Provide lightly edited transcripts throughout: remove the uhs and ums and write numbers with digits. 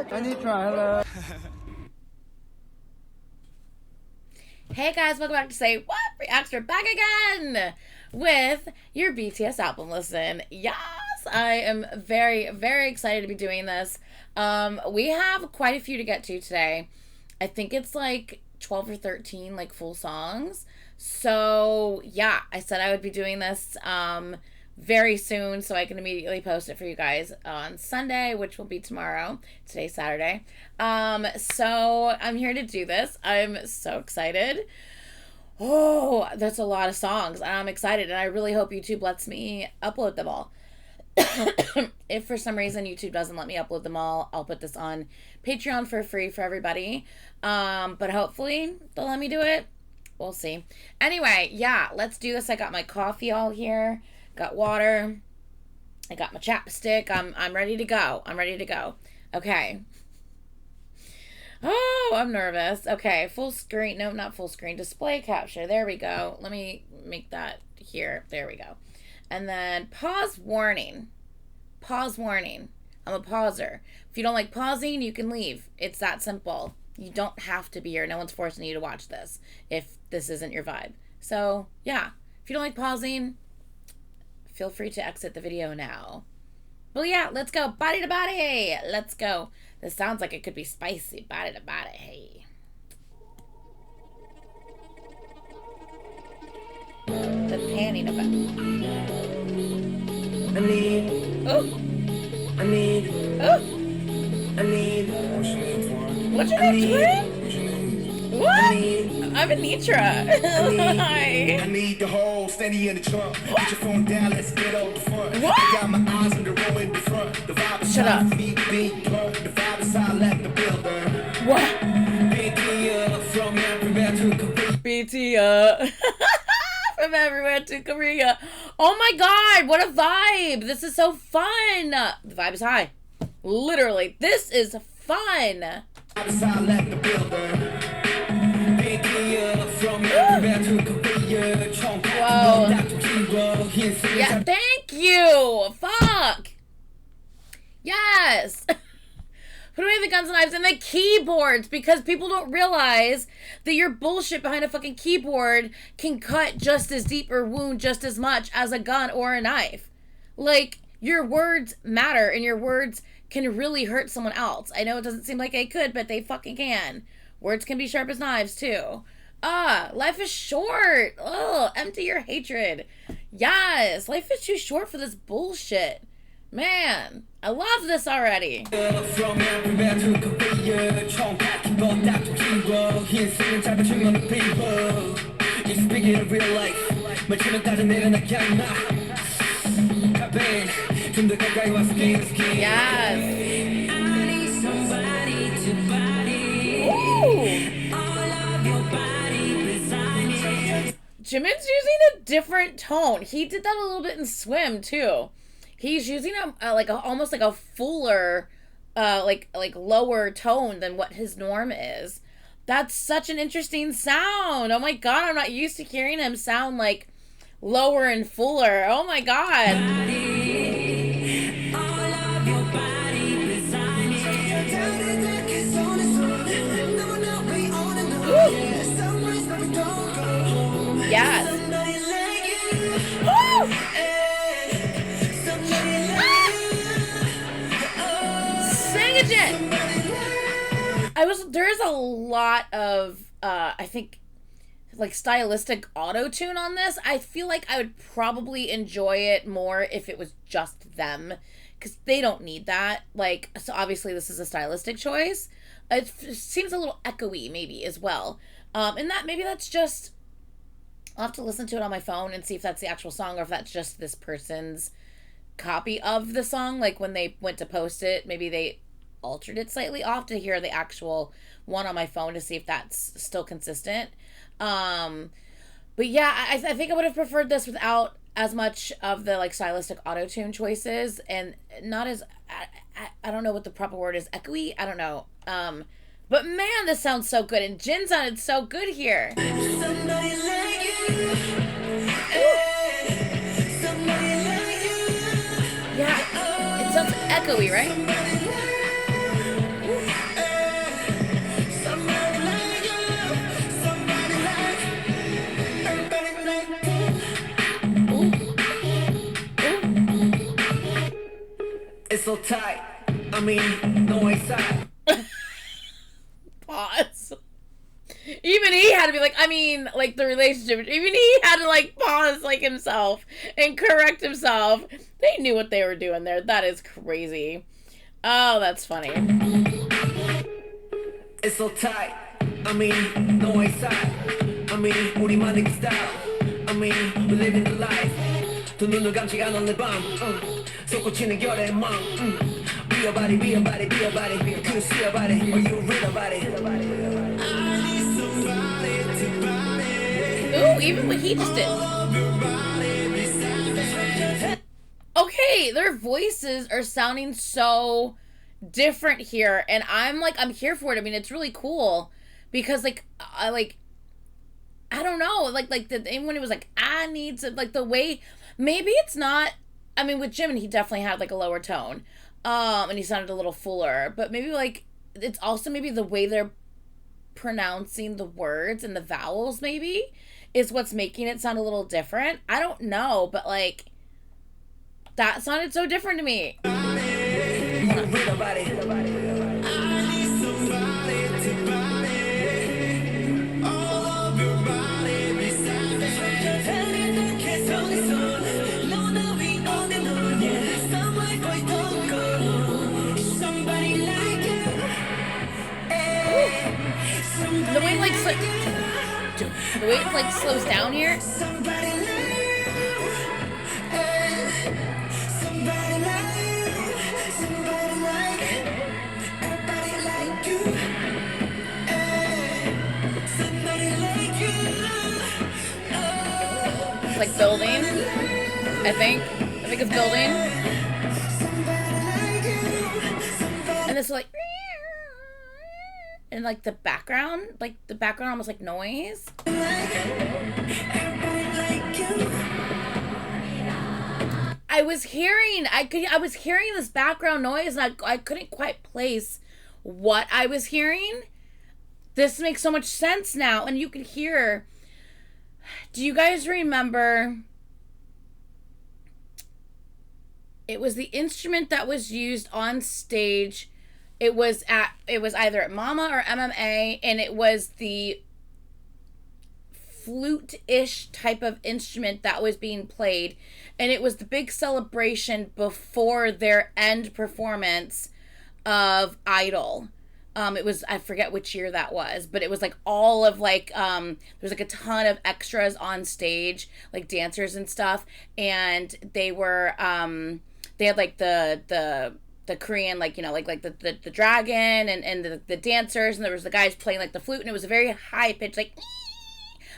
Anitra, hello. Hey guys, welcome back to Say What? Reacts are back again with your BTS album listen. Yes, I am very, very excited to be doing this. We have quite a few to get to today. I think it's like 12 or 13 like full songs. So yeah, I said I would be doing this very soon so I can immediately post it for you guys on Sunday, which will be tomorrow. Today's Saturday. So I'm here to do this. I'm so excited. Oh, that's a lot of songs. I'm excited, and I really hope YouTube lets me upload them all. If for some reason YouTube doesn't let me upload them all, I'll put this on Patreon for free for everybody. But hopefully they'll let me do it. We'll see. Anyway, yeah, let's do this. I got my coffee all here. Got water. I got my chapstick. I'm ready to go. I'm ready to go. Okay. Oh, I'm nervous. Okay, full screen. No, not full screen. Display capture. There we go. Let me make that here. There we go. And then pause warning. Pause warning. I'm a pauser. If you don't like pausing, you can leave. It's that simple. You don't have to be here. No one's forcing you to watch this if this isn't your vibe. So, yeah. If you don't like pausing, feel free to exit the video now. Well, yeah, let's go. Body to body. Let's go. This sounds like it could be spicy. Body to body. Hey. The panning effect. I need. Oh. I need. Oh. I need. What's your name, twin? What? I'm Anitra. Hi. I need the whole steady in the trunk. Get your phone down, let's get over the front. What? I got my eyes on the road in the front. The vibe is Shut up. me being drunk. The vibe is I let the builder. What? From everywhere to Korea. BTS. From everywhere to Korea. Oh my god, what a vibe. This is so fun. The vibe is high. Literally, this is fun. The vibe is I let the builder. From everywhere to Korea. Whoa. Yeah, thank you. Fuck. Yes. Put away the guns and knives and the keyboards, because people don't realize that your bullshit behind a fucking keyboard can cut just as deep or wound just as much as a gun or a knife. Like, your words matter, and your words can really hurt someone else. I know it doesn't seem like they could, but they fucking can. Words can be sharp as knives, too. Life is short. Ugh, empty your hatred. Yes, life is too short for this bullshit. Man, I love this already. From everywhere to Korea. It's big in real life. Yes. Jimin's using a different tone. He did that a little bit in Swim too. He's using almost like a fuller, like lower tone than what his norm is. That's such an interesting sound. Oh my god, I'm not used to hearing him sound like lower and fuller. Oh my god. Yes. Woo! Sing it, Jen. There's a lot of I think like stylistic auto-tune on this. I feel like I would probably enjoy it more if it was just them, because they don't need that. Like, so obviously this is a stylistic choice. It seems a little echoey maybe as well. And that maybe that's just, I'll have to listen to it on my phone and see if that's the actual song or if that's just this person's copy of the song. Like when they went to post it, maybe they altered it slightly. I'll have to hear the actual one on my phone to see if that's still consistent. But yeah, I think I would have preferred this without as much of the like stylistic auto-tune choices, and not as, I don't know what the proper word is, echoey? I don't know. But man, this sounds so good, and Jin sounded so good here. Somebody like you. Somebody like you. Yeah, it sounds echoey, right? I mean, like, the relationship, even he had to, like, pause, like, himself and correct himself. They knew what they were doing there. That is crazy. Oh, that's funny. It's so tight. I mean, no way side. I mean, 우리만의 style. I mean, we living the life. 두 눈을 감지 않은 내 밤. 솟구치는 결의 맘. Be a body, be a body, be a body. Could see a body, or you read about it. I need somebody to body. Ooh, even what he just did. Okay, their voices are sounding so different here, and I'm here for it. I mean, it's really cool because I don't know, when it was like, I need to, like, the way, maybe it's not, I mean, with Jimin, he definitely had like a lower tone, and he sounded a little fuller, but maybe like it's also maybe the way they're pronouncing the words and the vowels maybe is what's making it sound a little different. I don't know, but like that sounded so different to me. The way it like slows down here. It's like building. I think it's building. And this is like, and like the background almost like noise. I was hearing this background noise, and I couldn't quite place what I was hearing. This makes so much sense now, and you could hear. Do you guys remember? It was the instrument that was used on stage. It was either at Mama or MMA, and it was the flute-ish type of instrument that was being played, and it was the big celebration before their end performance of Idol. It was, I forget which year that was, but it was like all of like there's like a ton of extras on stage, like dancers and stuff, and they were they had like the Korean, like, you know, like the dragon and the dancers, and there was the guys playing like the flute, and it was a very high pitch,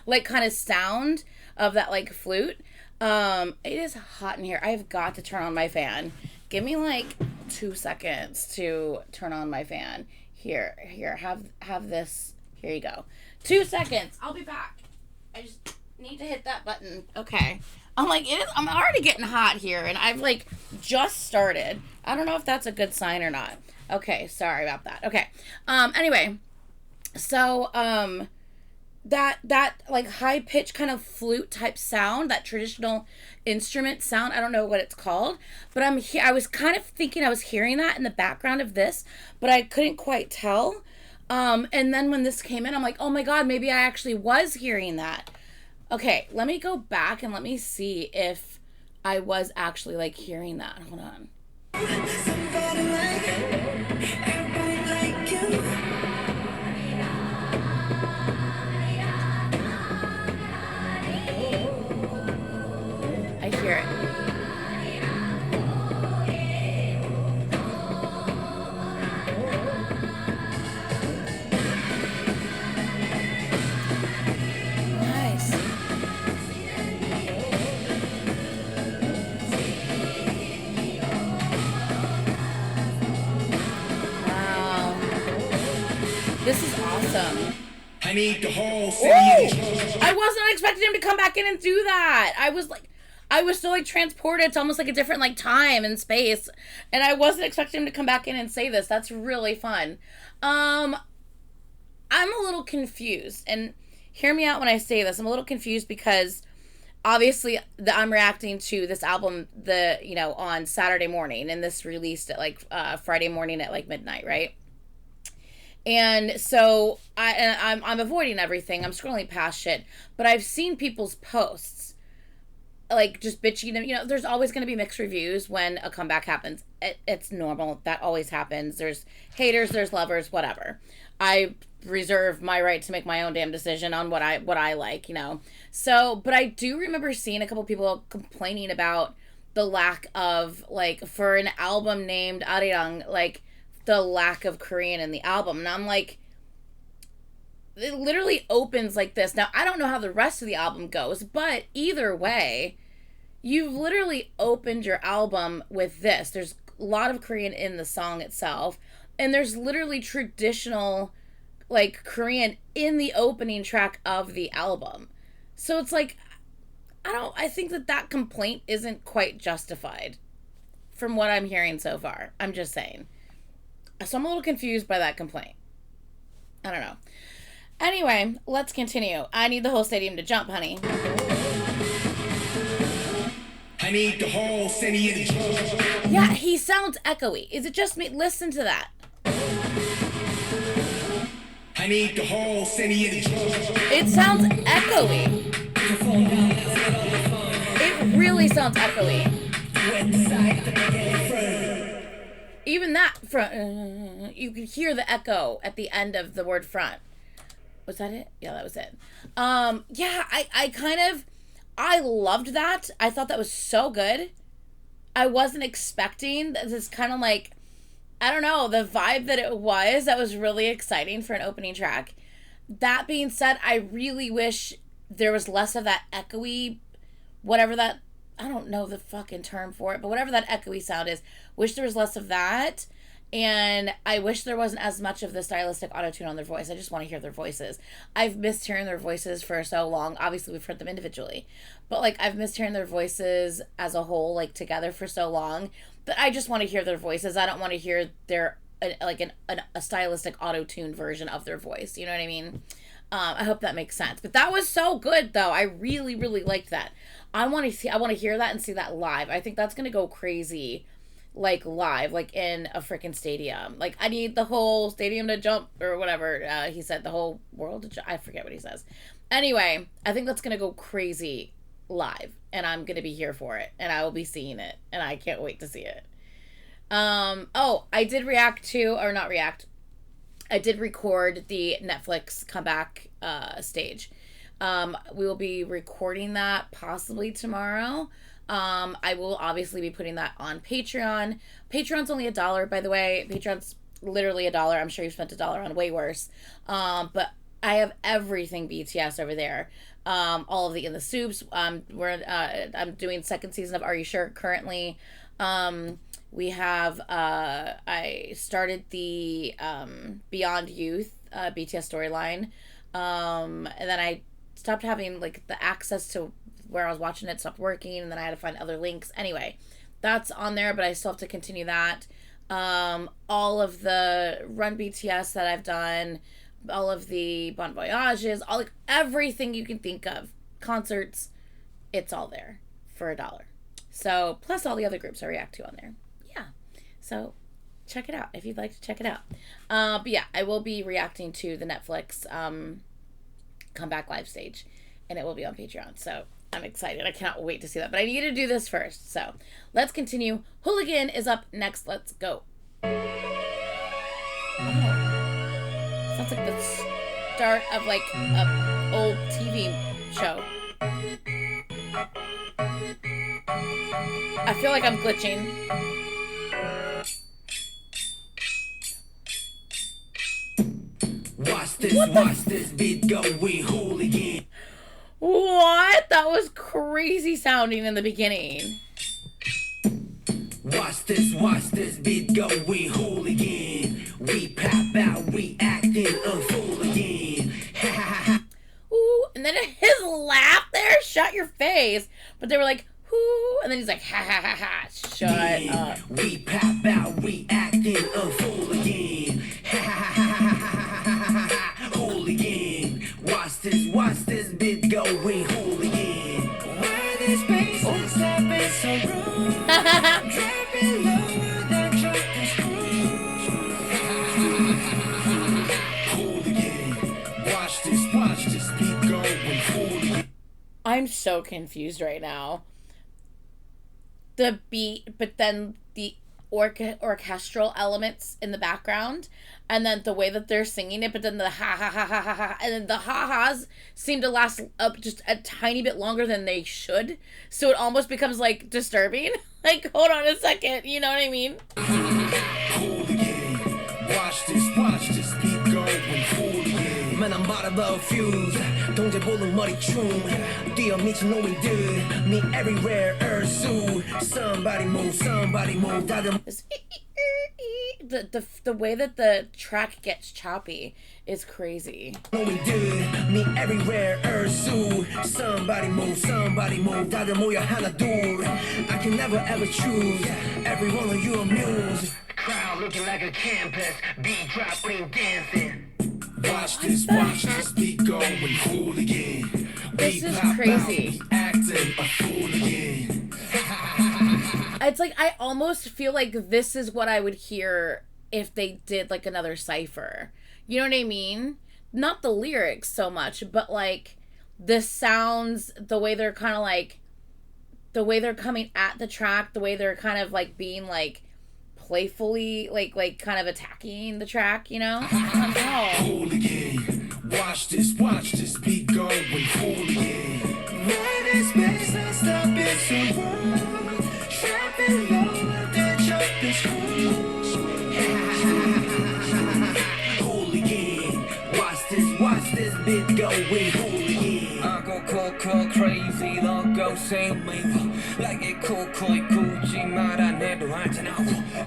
like kind of sound of that like flute. It is hot in here. I've got to turn on my fan. Give me like 2 seconds to turn on my fan. Here, have this. Here you go. 2 seconds. I'll be back. I just need to hit that button. Okay. I'm already getting hot here, and I've like just started. I don't know if that's a good sign or not. Okay, sorry about that. Okay. Anyway, so that like high pitch kind of flute type sound, that traditional instrument sound, I don't know what it's called, but I was kind of thinking I was hearing that in the background of this, but I couldn't quite tell. And then when this came in, I'm like, oh my god, maybe I actually was hearing that. Okay, let me go back and let me see if I was actually like hearing that. Hold on. I hear it. This is awesome. I need the whole city. I wasn't expecting him to come back in and do that. I was so like transported to almost like a different like time and space, and I wasn't expecting him to come back in and say this. That's really fun. I'm a little confused, and hear me out when I say this. I'm a little confused because obviously I'm reacting to this album on Saturday morning, and this released at like Friday morning at like midnight, right? And so I'm avoiding everything. I'm scrolling past shit. But I've seen people's posts, like, just bitching them. You know, there's always going to be mixed reviews when a comeback happens. It's normal. That always happens. There's haters, there's lovers, whatever. I reserve my right to make my own damn decision on what I like, you know. So, but I do remember seeing a couple people complaining about the lack of, like, for an album named Arirang, like, the lack of Korean in the album. And I'm like, it literally opens like this. Now, I don't know how the rest of the album goes, but either way, you've literally opened your album with this. There's a lot of Korean in the song itself, and there's literally traditional, like, Korean in the opening track of the album. So it's like, I think that complaint isn't quite justified from what I'm hearing so far. I'm just saying. So I'm a little confused by that complaint. I don't know. Anyway, let's continue. I need the whole stadium to jump, honey. I need the whole city to jump. Yeah, he sounds echoey. Is it just me? Listen to that. I need the whole city to jump. It sounds echoey. It really sounds echoey. Even that front, you could hear the echo at the end of the word front. Was that it? Yeah, that was it. Yeah, I loved that. I thought that was so good. I wasn't expecting this kind of, like, I don't know, the vibe that it was. That was really exciting for an opening track. That being said, I really wish there was less of that echoey, whatever that, I don't know the fucking term for it, but whatever that echoey sound is, wish there was less of that. And I wish there wasn't as much of the stylistic auto-tune on their voice. I just want to hear their voices. I've missed hearing their voices for so long. Obviously, we've heard them individually. But, like, I've missed hearing their voices as a whole, like, together for so long. That I just want to hear their voices. I don't want to hear their, a stylistic auto-tune version of their voice. You know what I mean? I hope that makes sense. But that was so good, though. I really, really liked that. I want to hear that and see that live. I think that's going to go crazy, like, live, like, in a freaking stadium. Like, I need the whole stadium to jump, or whatever he said, the whole world to jump. I forget what he says. Anyway, I think that's going to go crazy live, and I'm going to be here for it, and I will be seeing it, and I can't wait to see it. Oh, I did I did record the Netflix comeback stage. We will be recording that possibly tomorrow. I will obviously be putting that on Patreon. Patreon's only $1, by the way. Patreon's literally $1. I'm sure you've spent $1 on way worse. But I have everything BTS over there. All of the In the Soups. I'm doing second season of Are You Sure currently. We have, I started the Beyond Youth BTS storyline. And then I stopped having, like, the access to where I was watching it stopped working, and then I had to find other links. Anyway, that's on there, but I still have to continue that. All of the Run BTS that I've done, all of the Bon Voyages, everything you can think of, concerts, it's all there for $1. So, plus all the other groups I react to on there. Yeah. So, check it out if you'd like to check it out. But yeah, I will be reacting to the Netflix comeback live stage, and it will be on Patreon. So, I'm excited. I cannot wait to see that. But I need to do this first. So, let's continue. Hooligan is up next. Let's go. Oh. Sounds like the start of, like, a old TV show. I feel like I'm glitching. Watch this beat go, we hooligan. What? That was crazy sounding in the beginning. Watch this beat go, we hooligan. We pop out, we acting a fool again. Ha ha ha. Ooh, and then his laugh there, shut your face. But they were like, whoo, and then he's like, ha ha ha ha, shut up. We pop out, we acting a fool again. Ha ha ha ha ha ha ha. Hooligan. Watch this beat go, we hooligan. Why this bass is slapping so rude? Dropping lower than truck and screw. I'm so confused right now. The beat, but then the orchestral elements in the background, and then the way that they're singing it, but then the ha ha ha ha ha ha, and then the ha ha's seem to last up just a tiny bit longer than they should, so it almost becomes like disturbing. Like, hold on a second, you know what I mean? Hooligan. Watch this beat going hooligan. Man, I'm bottom of fuse. 동제 보는 머리춤. 뛰어 미친 놈이들. Me everywhere, earth somebody move, 다들 The way that the track gets choppy is crazy. 놈이들. Me everywhere, earth somebody move, 다들 모여 하나 둘. I can never ever choose. Every one of you amuse. Crowd looking like a campus. Beat drop, bring dancing. Watch this beat going hooligan. This is crazy. Acting a hooligan. It's like I almost feel like this is what I would hear if they did like another cipher. You know what I mean? Not the lyrics so much, but like the sounds, the way they're kind of like, the way they're coming at the track, the way they're kind of like being like playfully like kind of attacking the track, you know? Hooligan. Watch this beat going hooligan. Right in space, I stop it so wrong. Trapping low, then jump the screws. Hooligan. Watch this beat going hooligan. I go crazy, don't go same me. Like it cool, 굳이 말 안 해도 알잖아.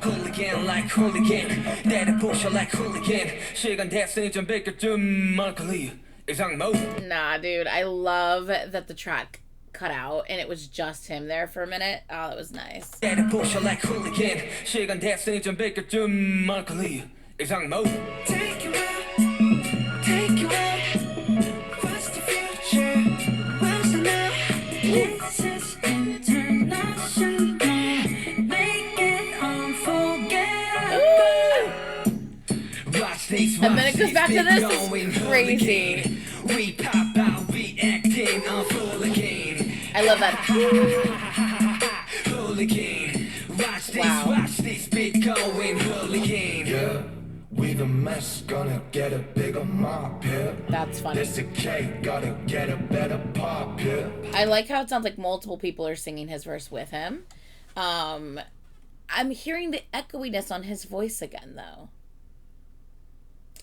Hooligan like hooligan. 때려 부셔 like hooligan. 시간 됐으니 좀 비켜준 멀리. 이상 mode. Nah, dude, I love that the track cut out and it was just him there for a minute. Oh, that was nice. 때려 부셔 like hooligan. 시간 됐으니 좀 비켜준 멀리. 이상 mode. Take you out. What's the future? What's the now? This is international. Make it unforgettable. And then it goes back to this. It's crazy. We pop out, we acting on hooligan. I love that. Hooligan. Wow. Watch this beat going hooligan. Yeah, we the mess, gonna get a bigger mop here. That's funny. This a cake, gotta get a better pop here. I like how it sounds like multiple people are singing his verse with him. I'm hearing the echoiness on his voice again, though.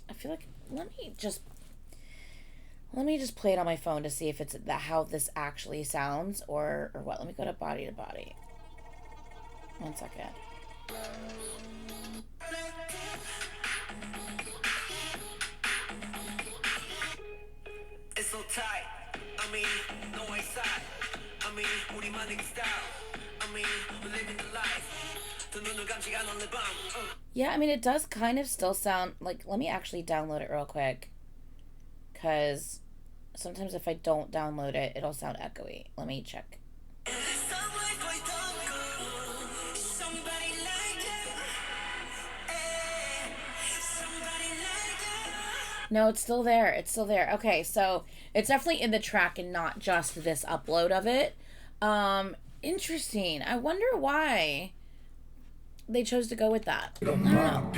I feel like let me just play it on my phone to see if it's how this actually sounds or what. Let me go to body. 1 second. It's so tight. I mean, no way side. I mean, 우리만의 style. I mean, we're living the life. 두 눈을 감지 않은 내 밤. Yeah, I mean, it does kind of still sound like. Let me actually download it real quick, because sometimes if I don't download it, it'll sound echoey. Let me check. No, it's still there. It's still there. Okay, so it's definitely in the track and not just this upload of it. Interesting. I wonder why they chose to go with that. I don't know.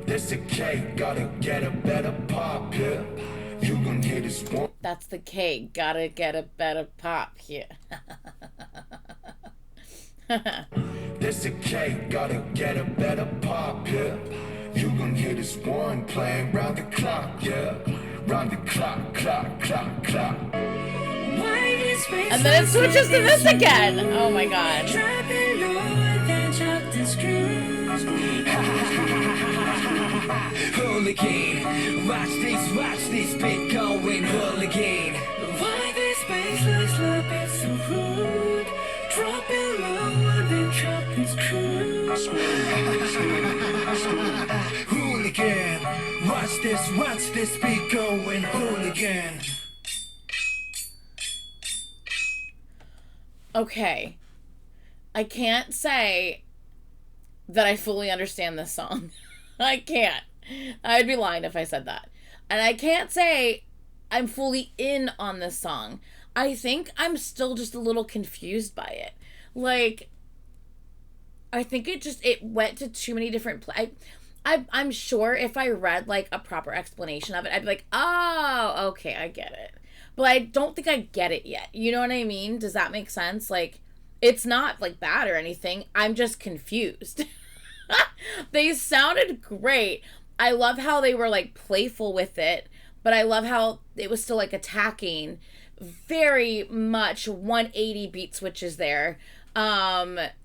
This a cake, gotta get a better pop here. You gon' hear this one. That's the cake. Gotta get a better pop here. This a cake, gotta get a better pop here. You gon' hear this one playing round the clock, yeah. Round the clock. And then it switches to this again. Oh my god. Hooligan, watch this beat going hooligan. Why this bass look it's so rude? Dropping low and then dropping screws. Hooligan, watch this beat going hooligan. Okay. I can't say that I fully understand this song. I can't. I'd be lying if I said that. And I can't say I'm fully in on this song. I think I'm still just a little confused by it. Like, I think it went to too many different I'm sure if I read like a proper explanation of it, I'd be like, oh, okay, I get it. But I don't think I get it yet. You know what I mean? Does that make sense? Like, it's not like bad or anything. I'm just confused. They sounded great. I love how they were like playful with it, but I love how it was still like attacking. Very much 180 beat switches there.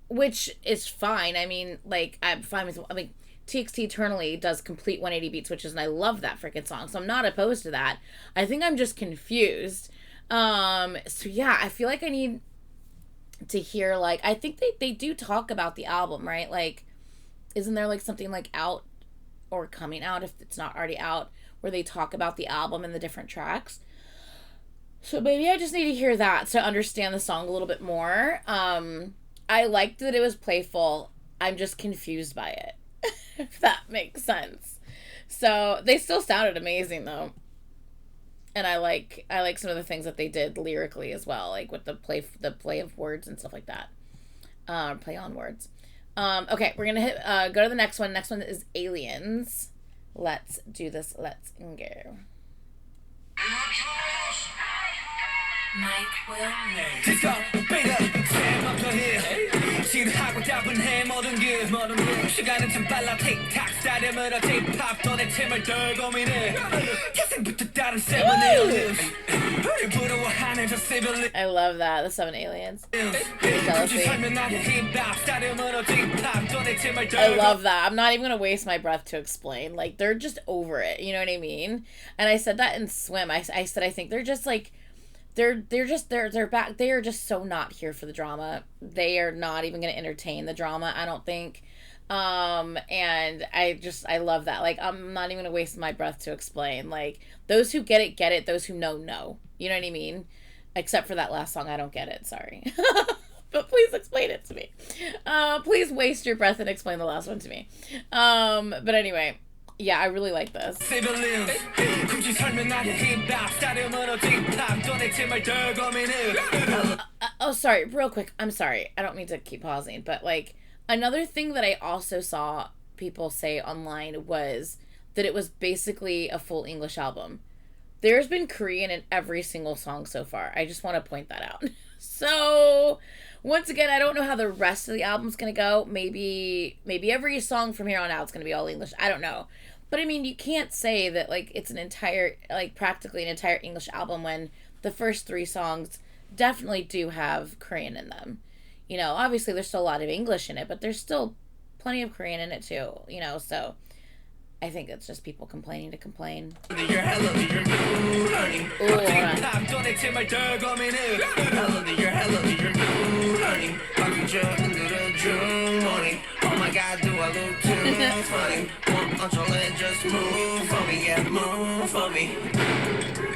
Which is fine. I mean, like, I'm fine with, I mean, TXT Eternally does complete 180 beat switches, and I love that freaking song, so I'm not opposed to that. I think I'm just confused. So yeah, I feel like I need to hear, like, I think they do talk about the album, right? Like, isn't there, like, something, like, out or coming out, if it's not already out, where they talk about the album and the different tracks? So maybe I just need to hear that to understand the song a little bit more. I liked that it was playful. I'm just confused by it, if that makes sense. So they still sounded amazing though, and I like some of the things that they did lyrically as well, like with the play of words and stuff like that. Play on words. Okay, we're gonna go to the next one. Next one is Aliens. Let's do this. Let's go. Mike Wilmer. Disco, beat 새 해. 지루하고 따분해 모든 게 시간은 참 빨라 틱탁 스타일음으로 힙합 도대체 뭘 덜 고민해 태생부터 다른 seven aliens 부러워하는 저 civilians. I love that, the 7 aliens. I love that. I'm not even gonna waste my breath to explain. Like, they're just over it, you know what I mean? And I said that in Swim. I said I think they're just like, they're back. They are just so not here for the drama. They are not even going to entertain the drama, I don't think. And I love that. Like, I'm not even going to waste my breath to explain. Like, those who get it. Those who know. You know what I mean? Except for that last song, I don't get it. Sorry. But please explain it to me. Please waste your breath and explain the last one to me. But anyway. Yeah, I really like this. Oh, sorry, real quick. I'm sorry. I don't mean to keep pausing, but like, another thing that I also saw people say online was that it was basically a full English album. There's been Korean in every single song so far. I just want to point that out. So, once again, I don't know how the rest of the album's going to go. Maybe every song from here on out is going to be all English. I don't know. But I mean, you can't say that like it's an entire, like practically an entire English album when the first 3 songs definitely do have Korean in them. You know, obviously there's still a lot of English in it, but there's still plenty of Korean in it too, you know, so I think it's just people complaining to complain. Ooh, oh my God, do I look too funny? Just move for me, yeah, move for me.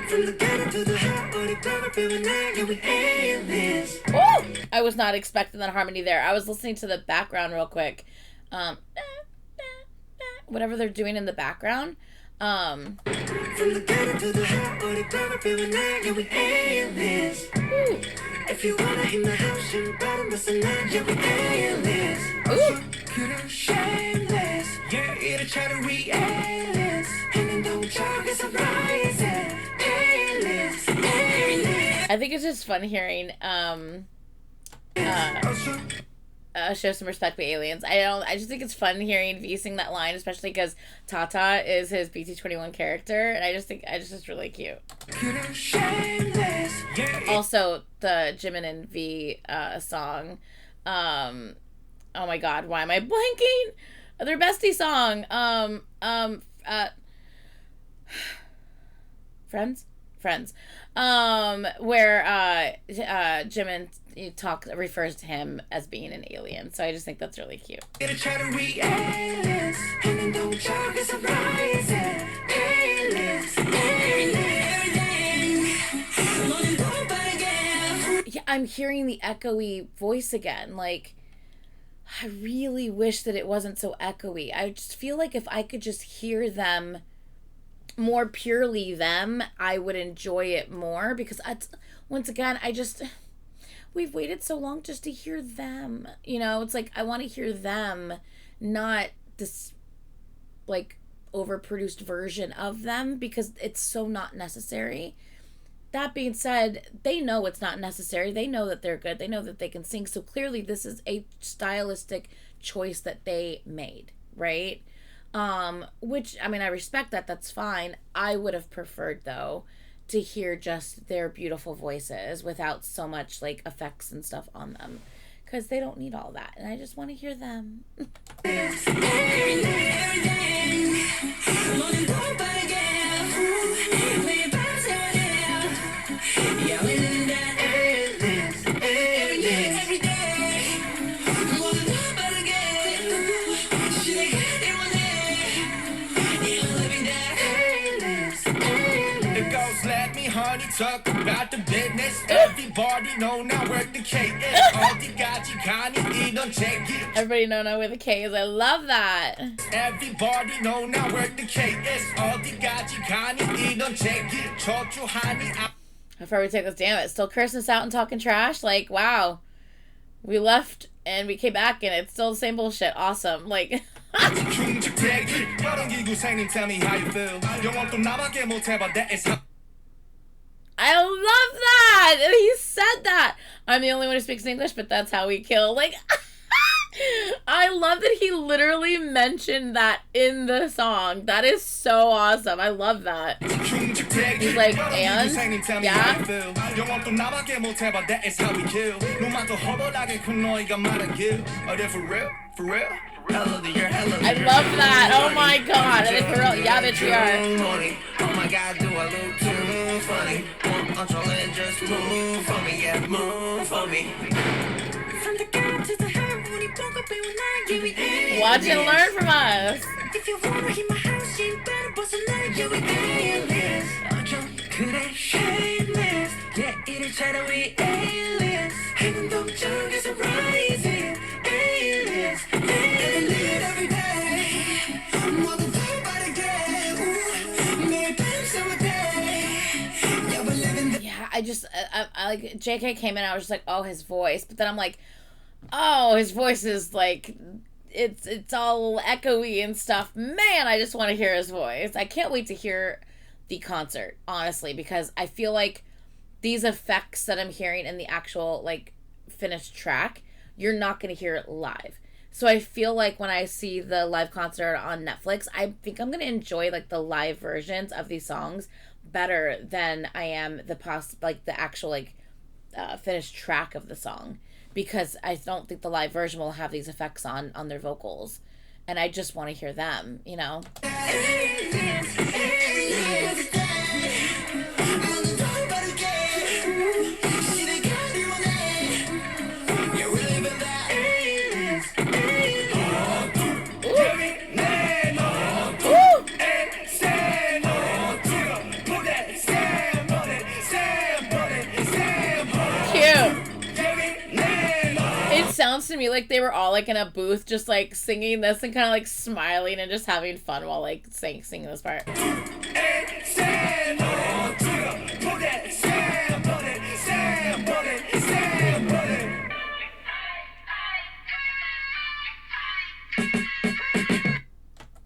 From the ghetto to the hot, or the gonna be with nigga with aliens. Ooh! I was not expecting that harmony there. I was listening to the background real quick. Whatever they're doing in the background. From the ghetto to the hot, or the gonna be with nigga with aliens. Ooh. If you wanna in the house, you better listen up, you're with aliens. Ooh. You're shameless. Yeah, it'll try to aliens. And don't talk, it's a rising. Aliens, aliens. I think it's just fun hearing show some respect to aliens. I just think it's fun hearing V sing that line, especially because Tata is his BT21 character, and I just think it's really cute. Also, the Jimin and V song, oh my God, why am I blanking? Their bestie song, Friends, where Jimin refers to him as being an alien. So I just think that's really cute. Yeah, I'm hearing the echoey voice again. Like, I really wish that it wasn't so echoey. I just feel like if I could just hear them more purely them, I would enjoy it more, because it's once again, we've waited so long just to hear them. You know, it's like, I want to hear them, not this, like, overproduced version of them, because it's so not necessary. That being said, they know it's not necessary. They know that they're good. They know that they can sing. So clearly this is a stylistic choice that they made, right? Which, I mean, I respect that. That's fine. I would have preferred, though, to hear just their beautiful voices without so much, like, effects and stuff on them. Because they don't need all that. And I just want to hear them. Talk about the business. Everybody know now where the K is. 어디까지 가니 이런 제기. Everybody know now where the K is. I love that. Everybody know now where the K is. 어디까지 가니 이런 제기. 저주하니. Before we take this, damn it, still cursing us out and talking trash. Like, wow, we left and we came back and it's still the same bullshit. Awesome. Like. Tell me how you feel. I love that! And he said that! I'm the only one who speaks English, but that's how we kill. Like, I love that he literally mentioned that in the song. That is so awesome. I love that. He's like, and? Yeah? For real? I love that. Oh my god. And for real, yeah, bitch, we are. Oh my god, do I look too funny? Controlling, just move for me, yeah, move for me. From the girl to the herb, when he woke up and when I give it in. Watch and learn from us. If you wanna hit my house, you better bust a leg, you with aliens. 그래, shameless. Yeah, 이를 찾아 we aliens. 행동적에서 rising, aliens. They live every day. More than everybody get. Maybe some day. Yeah, we're living the I like, JK came in, I was just like, oh, his voice. But then I'm like, oh, his voice is like, it's all echoey and stuff. Man, I just want to hear his voice. I can't wait to hear the concert, honestly, because I feel like these effects that I'm hearing in the actual, like, finished track, you're not going to hear it live. So I feel like when I see the live concert on Netflix, I think I'm going to enjoy, like, the live versions of these songs better than I am the actual, like, finished track of the song, because I don't think the live version will have these effects on their vocals, and I just want to hear them, you know? Sounds to me like they were all like in a booth just like singing this and kind of like smiling and just having fun while like singing this part.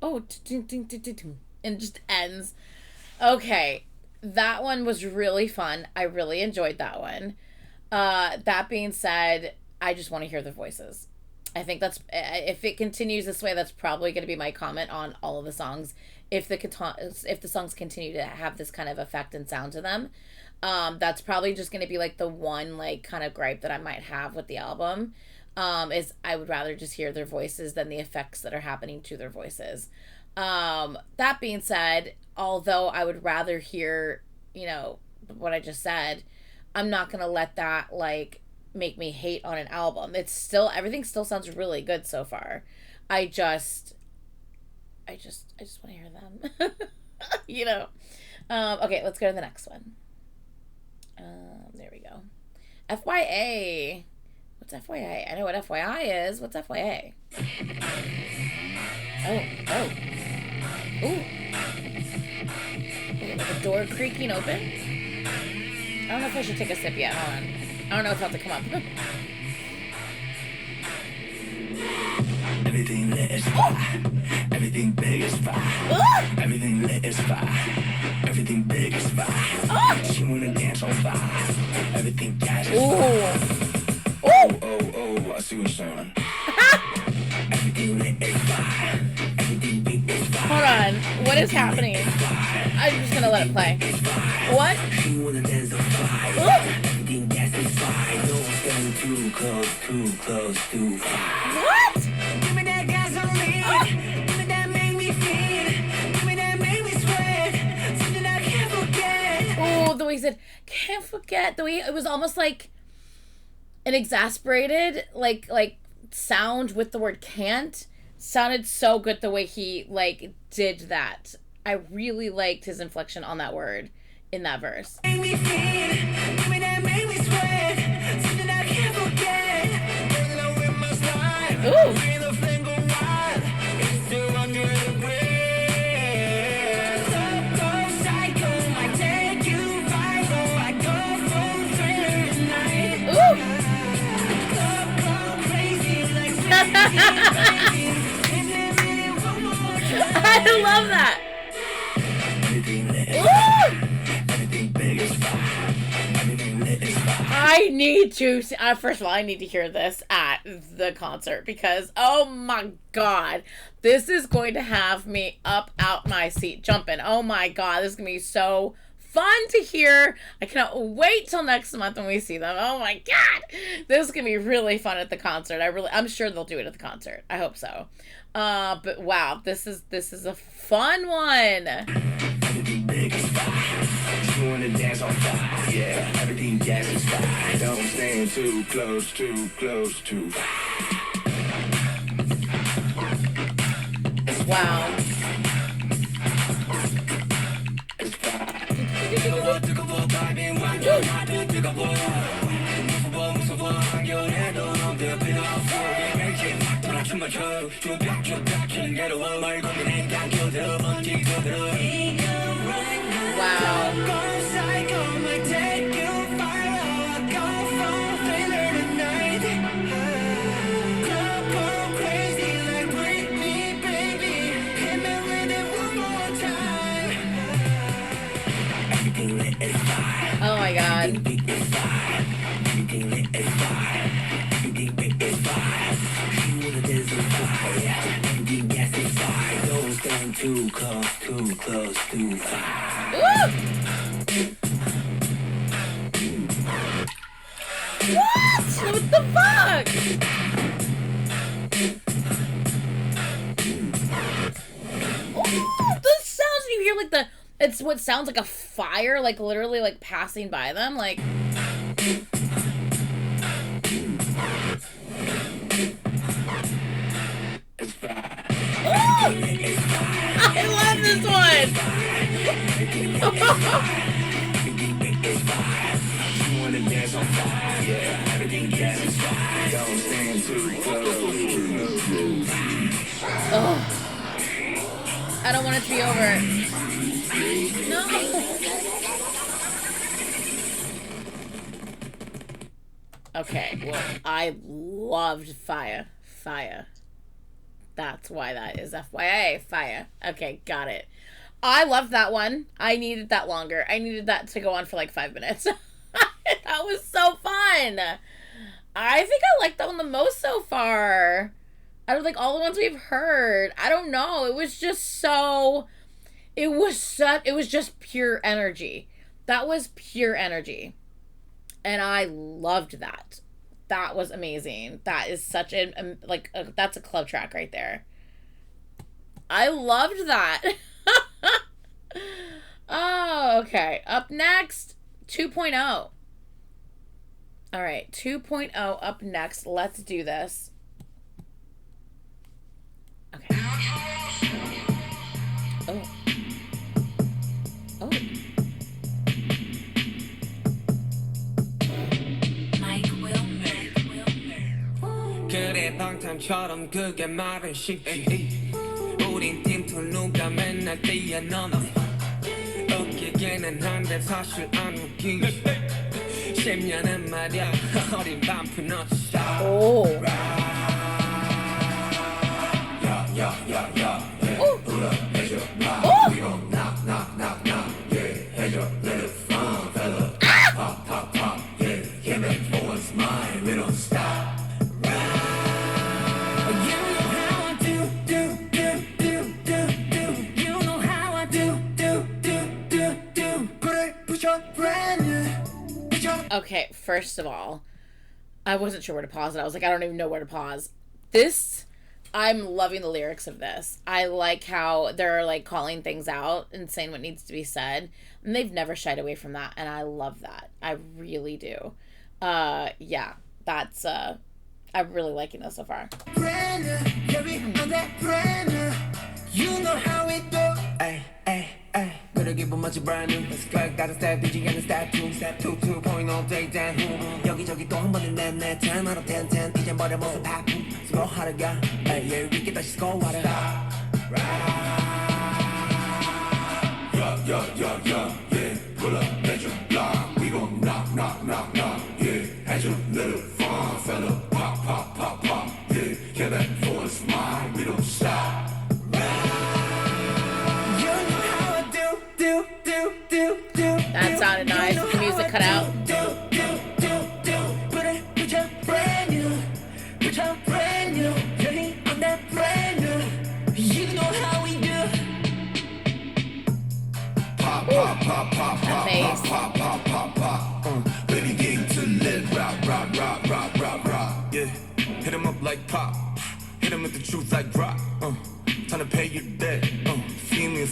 Oh, and just ends. Okay, that one was really fun. I really enjoyed that one. That being said, I just want to hear their voices. I think that's, if it continues this way, that's probably going to be my comment on all of the songs. If the songs continue to have this kind of effect and sound to them, that's probably just going to be like the one like kind of gripe that I might have with the album. Is I would rather just hear their voices than the effects that are happening to their voices. That being said, although I would rather hear, you know, what I just said, I'm not going to let that like make me hate on an album. It's still, everything still sounds really good so far. I just want to hear them. You know. Okay, let's go to the next one. There we go. FYA. What's FYA? I know what FYI is. What's FYA? Oh. Ooh. Like a door creaking open. I don't know if I should take a sip yet. Hold on. I don't know if I'll have to come up. Everything lit is fire. Everything big is fire. Everything lit is fire. Everything big is fire. She wanna dance on fire. Everything gas is fire. Oh, I see what you're saying. Everything lit is fire. Everything big is fire. Hold on. What is happening? I'm just gonna let it play. What? She wanna dance on fire. Everything gas is fire. No one's getting too close, too close, too far. What? Give me that gasoline. Give me that make me feel. Give me that make me sweat. Something I can't forget. Oh, the way he said, can't forget. The way it was almost like an exasperated, like sound with the word can't. Sounded so good the way he like did that. I really liked his inflection on that word in that verse. Make me feel. Give me that make me sweat. Something I can't forget. Bringing up with my slide. Ooh. Bring the flame go wild. It's 200 degrees. Go psycho. I take you viral. I go full thriller tonight. Ooh. Go crazy like I love that. Everything lit is Ooh. fire. Everything big is fire. Everything lit is fire. I need to see, first of all, I need to hear this at the concert because, oh my God, this is going to have me up out my seat jumping. Oh my God, this is going to be so fun to hear. I cannot wait till next month when we see them. Oh my God, this is going to be really fun at the concert. I'm sure they'll do it at the concert. I hope so. But wow, this is a fun one. Everything big is fire. She wanna dance on fire. Yeah, everything gas is fire. Don't stand too close, too close, too far. Wow. It's fire. Wow. Go psycho. I take you viral. Go full thriller tonight. Go crazy like Britney, baby. Hit me with it one more time. Everything lit is fire. Oh my God. Big is fire. Everything lit is fire. Everything big is fire. She wanna dance on fire. Everything gas is fire. Don't stand too close, too close, too far. Woo! What? What the fuck? Oh, the sounds you hear, like it's what sounds like a fire, like literally like passing by them, like. It's fire. Ooh! I love this one. Everything big is fire. She wanna dance on fire. Yeah, everything gas is fire. Don't stand too close, too close. Oh, I don't want it to be over. No. Okay, well, I loved Fire. That's why that is FYI. Fire. Okay, got it. I loved that one. I needed that longer. I needed that to go on for like 5 minutes. That was so fun. I think I liked that one the most so far. Out of like all the ones we've heard. I don't know. It was just so... It was just pure energy. That was pure energy. And I loved that. That was amazing. That is such that's a club track right there. I loved that. Oh, okay. Up next, 2.0. All right, 2.0 up next. Let's do this. Okay. Oh. Oh. 그래 방탄처럼 그게 말은 쉽지 우린 팀투 누가 맨날 뛰어넘어 어깨 예민한데 사실 안 웃기지 10년은 말야 어린 반프 not stop 오. 야야야야 불러 해줘 We gon' knock knock knock knock Yeah 해줘 let it fun fella Pop pop pop Yeah yeah man for what's mine We don't stop You know how I do You know how I do 그래 부셔 brand new 부셔 Okay, first of all, I wasn't sure where to pause it. I was like, I don't even know where to pause. This, I'm loving the lyrics of this. I like how they're like calling things out and saying what needs to be said. And they've never shied away from that. And I love that. I really do. Yeah, that's, I'm really liking this so far. brand new Yeah we on that brand new You know how we do Ay ay ay 그래 기분 마치 brand new Let's go 다른 step 뒤지 않는 step 2 Step 2 2.0 day down 여기저기 또 한 번은 내 time out of 10 이젠 버려버서 바쁨 스고 하러 가 Ay yeah 위기 다시 스고 하러 야야야야 Yeah pull up 해줘 block We gon' knock knock knock knock Yeah 해줘 let it fun fella Pop pop pop pop Yeah yeah man for what's mine We don't stop You know how I do That sounded nice with the music cut out. 그래 부셔 brand new 부셔 brand new 여기 on that brand new You know how we do Pop pop pop pop pop Amazing. pop pop pop pop Baby game to live rock rock rock rock rock rock Yeah hit 'em up like pop Hit 'em with the truth like rock Time to pay your debt feel me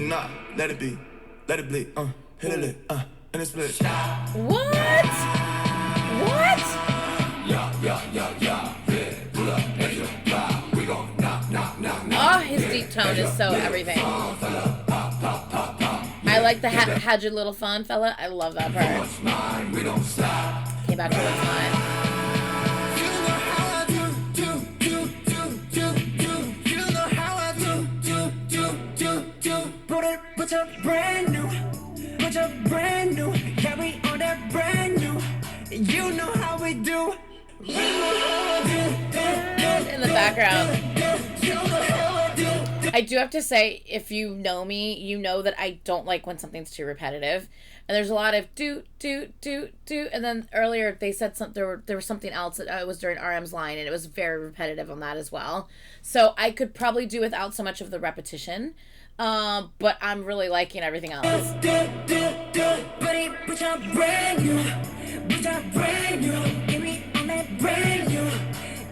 not let it be let it bleed hit it and it's split What? What? yeah pull up at your block We gon' knock knock knock knock Oh, his deep tone is so everything. I like the had your little fun, fella. I love that part. What's mine We don't stop Came back to what's mine. You know how I do You know how I do 부셔 brand new 부셔 brand new Yeah we on that brand new You know how we do You know how I do In the background. You know how I do I do have to say, if you know me, you know that I don't like when something's too repetitive. And there's a lot of do. And then earlier they said something, there was something else that was during RM's line, and it was very repetitive on that as well. So I could probably do without so much of the repetition. But I'm really liking everything else. Buddy, 부셔 brand new 부셔 brand new Give me on that brand new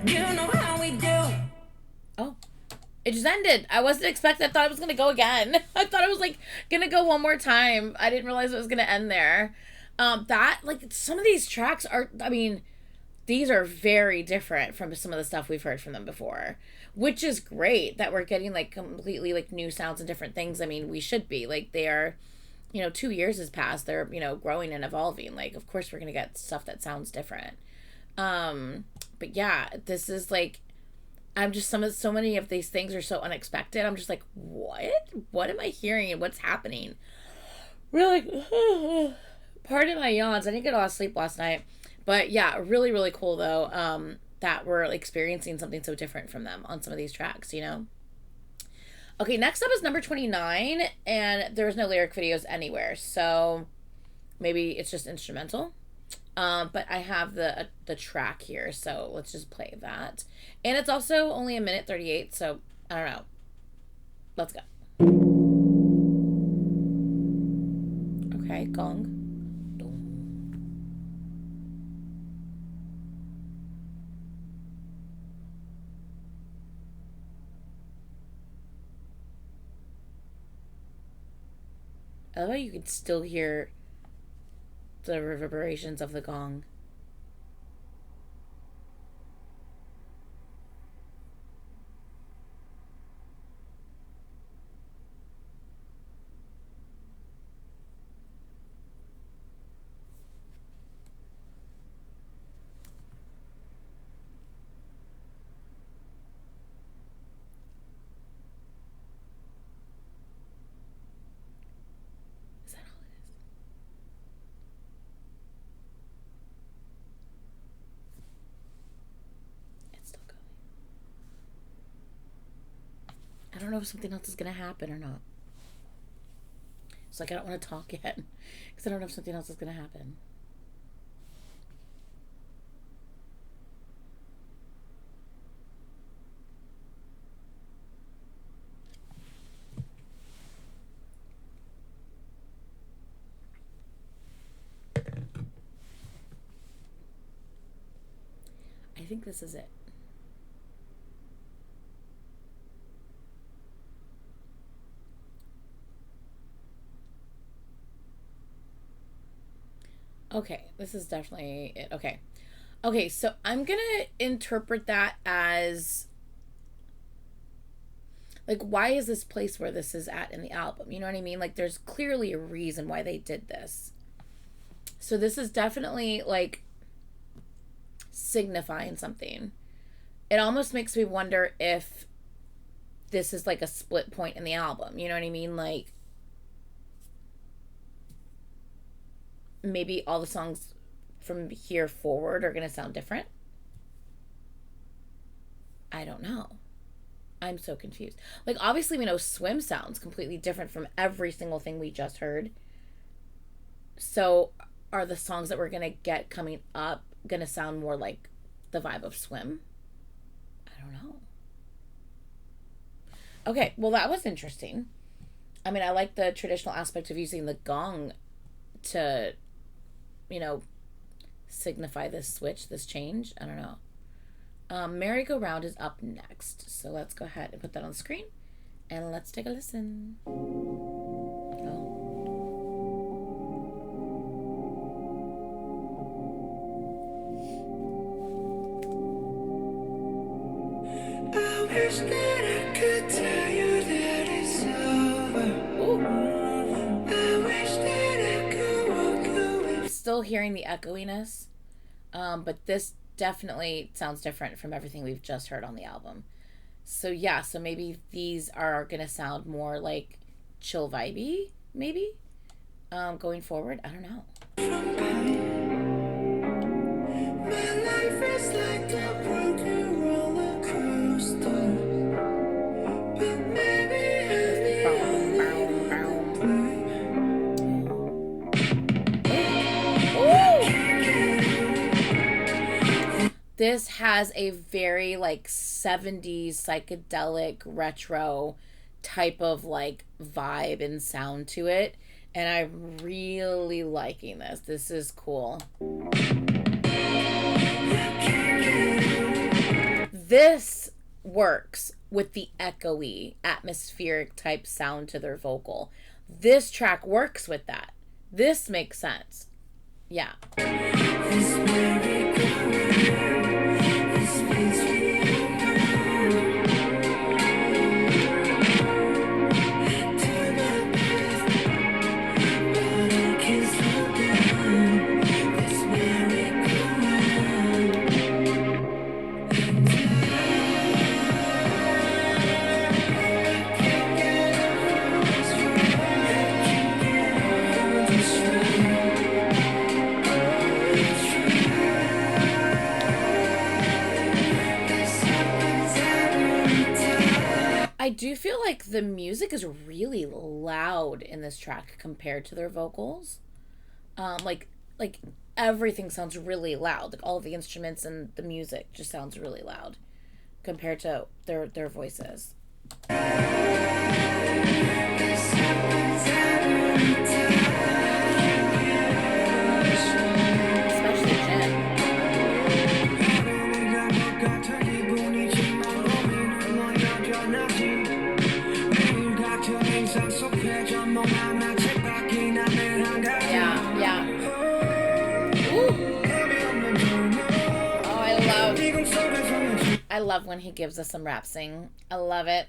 You know how we do Oh. It just ended. I wasn't expecting. I thought it was going to go again. I thought it was like going to go one more time. I didn't realize it was going to end there. That, like, some of these tracks are, I mean, these are very different from some of the stuff we've heard from them before, which is great that we're getting like completely like new sounds and different things. I mean, we should be like, they are, 2 years has passed. They're, growing and evolving. Like, of course we're going to get stuff that sounds different. But yeah, this is like, I'm just so many of these things are so unexpected. I'm just like, what am I hearing and what's happening? Really, pardon my yawns. I didn't get a lot of sleep last night, but yeah, really, really cool though. That we're experiencing something so different from them on some of these tracks, Okay, next up is number 29, and there's no lyric videos anywhere, so maybe it's just instrumental. But I have the track here, so let's just play that. And it's also only 1:38, so I don't know. Let's go. Okay, Gong. I love how you can still hear the reverberations of the gong. Is that all it I don't know if something else is going to happen or not. It's like I don't want to talk yet because I don't know if something else is going to happen. I think this is it. Okay, this is definitely it. Okay. Okay, so I'm going to interpret that as, like, why is this place where this is at in the album? You know what I mean? Like, there's clearly a reason why they did this. So this is definitely, like, signifying something. It almost makes me wonder if this is, like, a split point in the album. You know what I mean? Like, maybe all the songs from here forward are going to sound different. I don't know. I'm so confused. Like, obviously we know Swim sounds completely different from every single thing we just heard. So are the songs that we're going to get coming up going to sound more like the vibe of Swim? I don't know. Okay, well, that was interesting. I mean, I like the traditional aspect of using the gong to, you know, signify this switch, this change. I don't know. Merry-Go-Round is up next. So let's go ahead and put that on the screen. And let's take a listen. Oh. I wish that I could tell you that it's over. Ooh. I wish that I could walk away. Still hearing the echoiness, but this definitely sounds different from everything we've just heard on the album. So yeah, so maybe these are gonna sound more like chill vibey, maybe, going forward. I don't know. My life is like a broken roller coaster, but maybe I'm the This has a very like 70s psychedelic retro type of like vibe and sound to it, and I'm really liking this. This is cool. This works with the echoey, atmospheric type sound to their vocal. This track works with that. This makes sense. Yeah. I do feel like the music is really loud in this track compared to their vocals. Like everything sounds really loud. Like all of the instruments and the music just sounds really loud compared to their voices. Especially Jen. Yeah. Ooh. Oh, I love when he gives us some rap sing. I love it.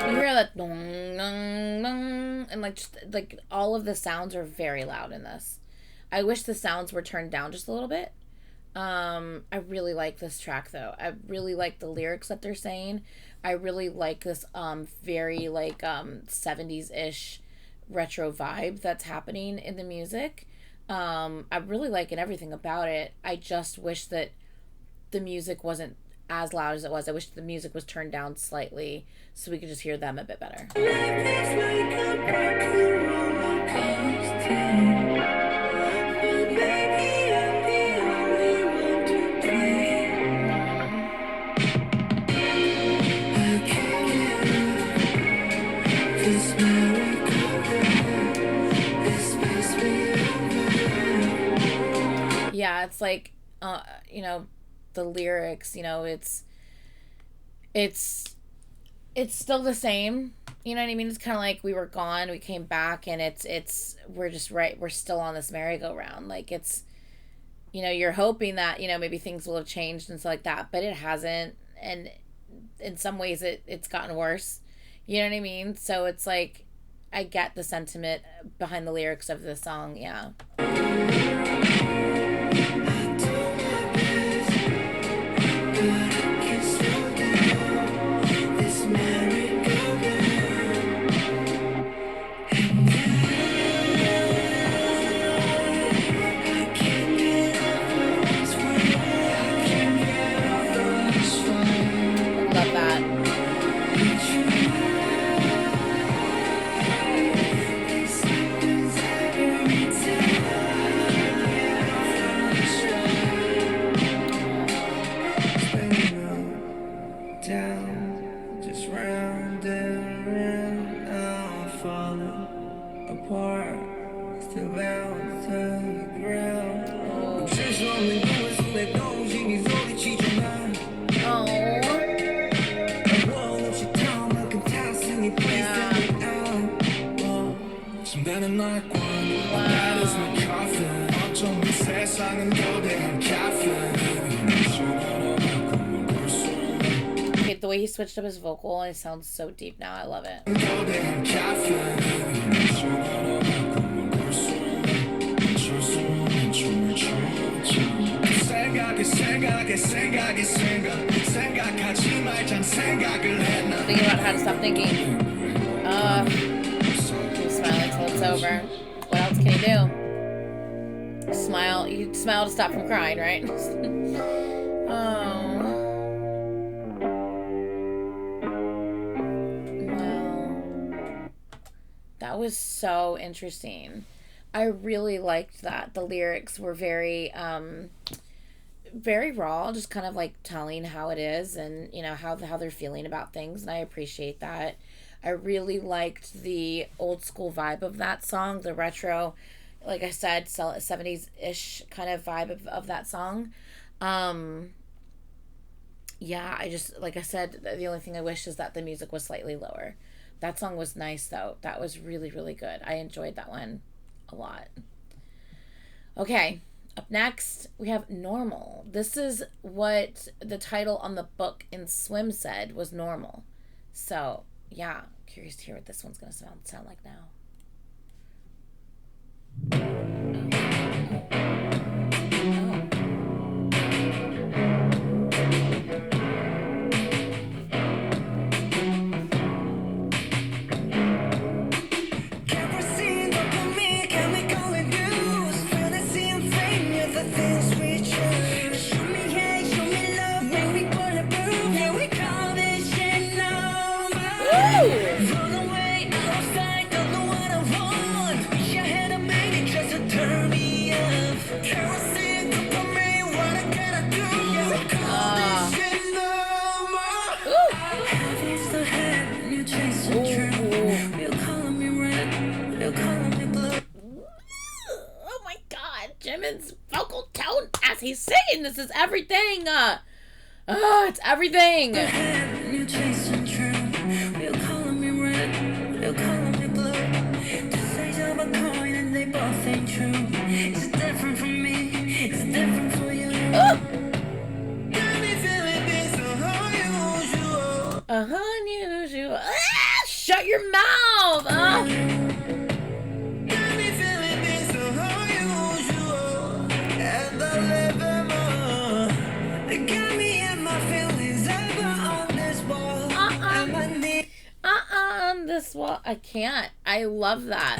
You hear that dong, dong, and like just like all of the sounds are very loud in this. I wish the sounds were turned down just a little bit. I really like this track though. I really like the lyrics that they're saying. I really like this very like 70s-ish retro vibe that's happening in the music. I'm really liking everything about it. I just wish that the music wasn't as loud as it was. I wish the music was turned down slightly so we could just hear them a bit better. Yeah, it's like, you know, the lyrics, you know, it's still the same. You know what I mean? It's kind of like we were gone, we came back, and we're just we're still on this merry-go-round. Like, it's, you know, you're hoping that, you know, maybe things will have changed and stuff like that, but it hasn't, and in some ways it's gotten worse. You know what I mean? So it's like, I get the sentiment behind the lyrics of the song, yeah. Okay, the way he switched up his vocal, it sounds so deep now. I love it. Thinking about how to stop thinking. Keep smiling till it's over. What else can you do? Smile. You smile to stop from crying, right? Oh. Wow. That was so interesting. I really liked that. The lyrics were very, very raw, just kind of like telling how it is and, you know, how they're feeling about things, and I appreciate that. I really liked the old school vibe of that song, the retro, like I said, 70s-ish kind of vibe of that song. Yeah, I just, like I said, the only thing I wish is that the music was slightly lower. That song was nice, though. That was really, really good. I enjoyed that one a lot. Okay, up next, we have Normal. This is what the title on the book in Swim said was Normal. So, yeah, curious to hear what this one's going to sound like now. Jimin's vocal tone as he's singing. This is everything. It's everything. It's different from me. It's different for you. Unusual. Shut your mouth. what? I can't. I love that.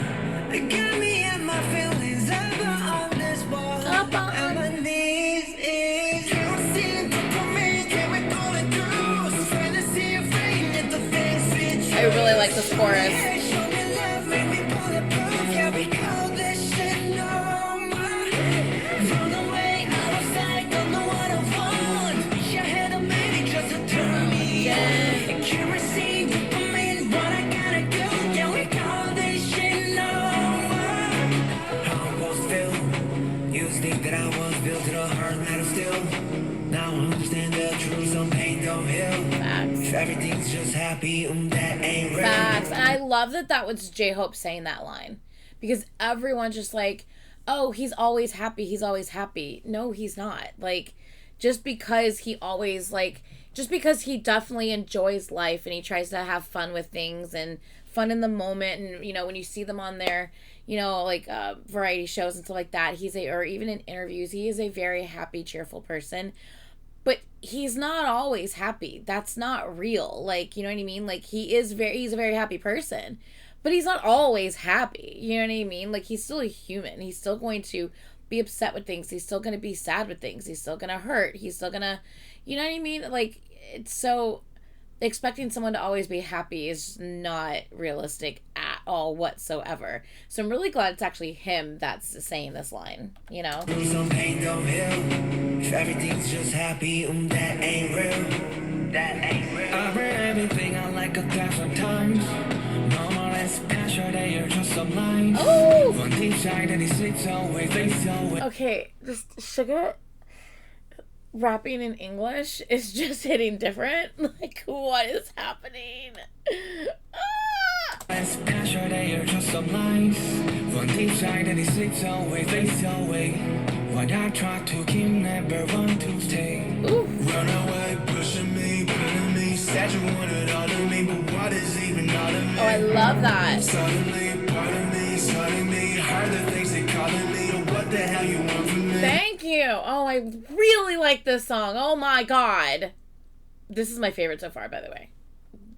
It got me and my feelings up on this wall. Up on- And my knees is kerosene for me. Can we pull it through? Fantasy of rain at the things fit. I really like this chorus. Show me love, make me bulletproof. Yeah, we call this shit normal. Run away out of sight, don't know what I want. Wish I had a minute just to turn me on. Kerosene for me, what I gotta do. Yeah, we call this shit normal. How I was feel. Used to think that I was built to the heart metal still. Now I understand the truth, some pain don't heal. Facts. If everything's just happy, that ain't real. Facts. And I love that was J-Hope saying that line. Because everyone's just like, oh, he's always happy. He's always happy. No, he's not. Like, just because he definitely enjoys life and he tries to have fun with things and fun in the moment. And, you know, when you see them on their, you know, like variety shows and stuff like that, or even in interviews, he is a very happy, cheerful person. But he's not always happy. That's not real. Like, you know what I mean? Like, he's a very happy person. But he's not always happy. You know what I mean? Like, he's still a human. He's still going to be upset with things. He's still going to be sad with things. He's still going to hurt. He's still going to, you know what I mean? Like, it's so, expecting someone to always be happy is not realistic at all whatsoever. So I'm really glad it's actually him that's saying this line, you know? Some pain don't heal. If everything's just happy, that ain't real. That ain't real. I've read everything I like 1,000 times. Normal as passion, they are just some lines. Oh! One deep side and it slips away, fades away. Okay, this Sugar rapping in English is just hitting different. Like, what is happening? As passion, they are just some lines. One deep side and it slips away, fades away. What I try to keep, never want to stay. Ooh. Run away, pushing me, pulling me. Said you wanted all of me, but what is even all of me? Oh, I love that. Suddenly, part of me, suddenly me. Heard the things they calling me. What the hell you want from me? Thank you. Oh, I really like this song. Oh my god. This is my favorite so far, by the way.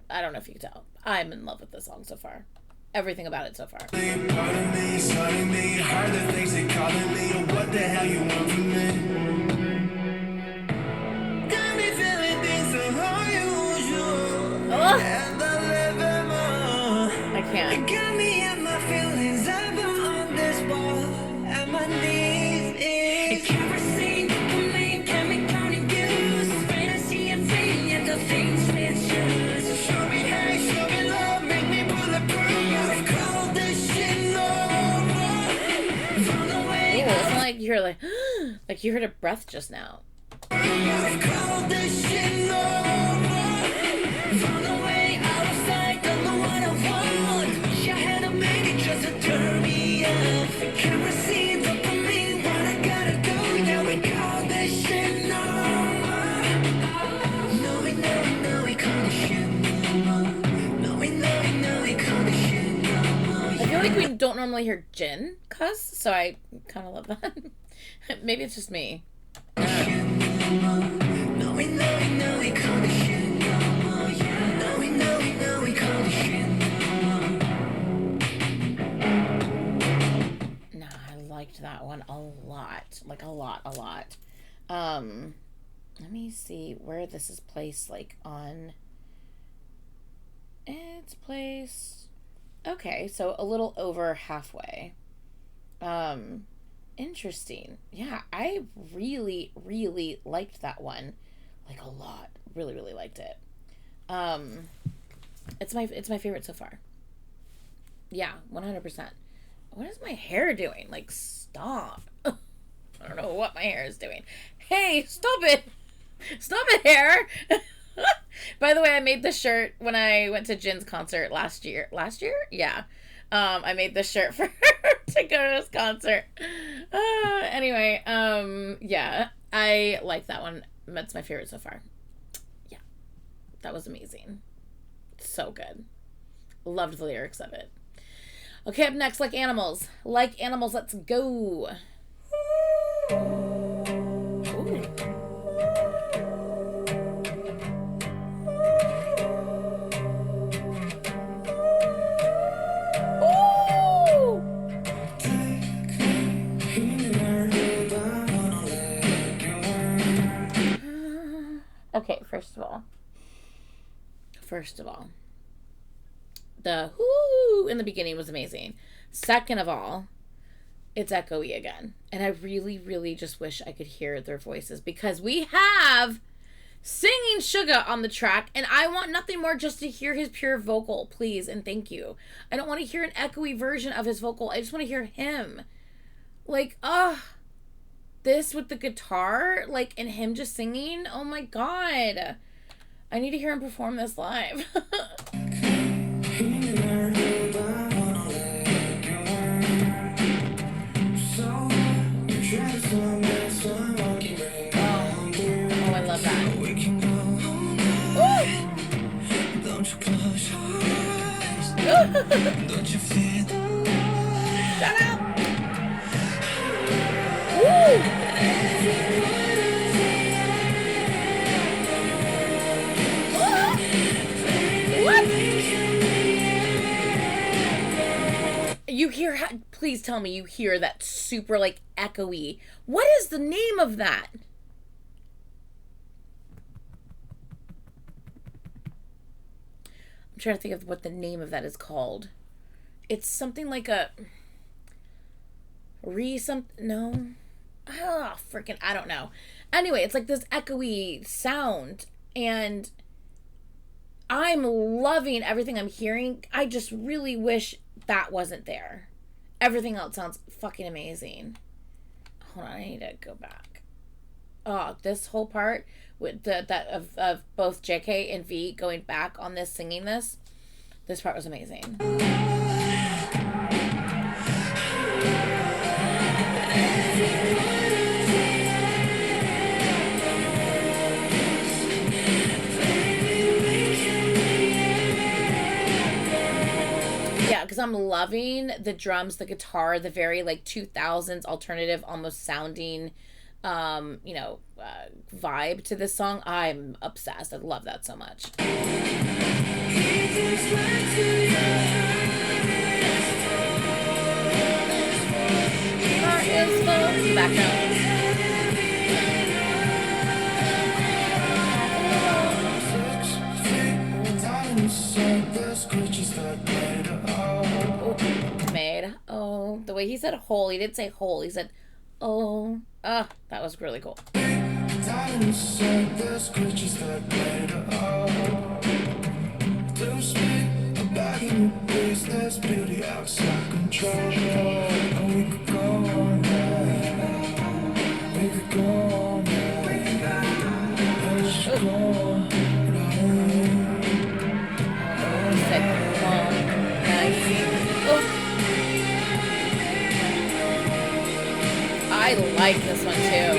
I don't know if you can tell. I'm in love with this song so far. Everything about it so far. Part of me, suddenly. Heard the things they calling me. What the hell you want from me? Got me feeling things unusual. Oh, And I live in more. I can't. It got me and my feelings up on this wall. And my knees is kerosene for me. Can we count and use? Fantasy and fame, yet the things fit shoes. Show me hate, show me love, make me bulletproof. Call this shit normal. Run away. Ooh, it's like you heard like you heard a breath just now. Call this shit normal. Run away out of sight, don't know what I want. Wish I had a minute just to turn me off. Kerosene for me, what I gotta do. Yeah, we call this shit normal. No, we call this shit normal. No, we call this shit normal. I feel like we don't normally hear Jin cuss, so I kind of love that. Maybe it's just me. No, we call this shit normal. Yeah, no, we call this shit normal. No, I liked that one a lot. Like a lot. Let me see where this is placed, like on its place. Okay, so a little over halfway. Interesting. Yeah, I really liked that one. Like a lot. Really liked it. It's my favorite so far. Yeah, 100%. What is my hair doing? Like, stop. I don't know what my hair is doing. Hey, stop it. Stop it, hair. By the way, I made this shirt when I went to Jin's concert last year. Last year? Yeah. I made this shirt for her to go to this concert. Anyway, yeah, I like that one. That's my favorite so far. Yeah, that was amazing. So good. Loved the lyrics of it. Okay, up next, Like Animals. Like Animals, let's go. Ooh. first of all, the whoo in the beginning was amazing. Second of all, it's echoey again. And I really, really just wish I could hear their voices, because we have singing Suga on the track, and I want nothing more just to hear his pure vocal, please and thank you. I don't want to hear an echoey version of his vocal. I just want to hear him. Like, this with the guitar, like, and him just singing. Oh my god. I need to hear him perform this live. Oh, I love that. Shut up! Woo! What? You hear how, please tell me you hear that super, like, echoey. What is the name of that? I'm trying to think of what the name of that is called. It's something like a no. Oh, freaking, I don't know. Anyway, it's like this echoey sound, and I'm loving everything I'm hearing. I just really wish that wasn't there. Everything else sounds fucking amazing. Hold on, I need to go back. Oh, this whole part with of both JK and V going back on this, singing this part was amazing. Yeah, because I'm loving the drums, the guitar, the very, like, 2000s alternative almost sounding vibe to this song. I'm obsessed. I love that so much. Background. Made. Oh, the way he said whole, he didn't say whole, he said oh. That was really cool. I like this one too.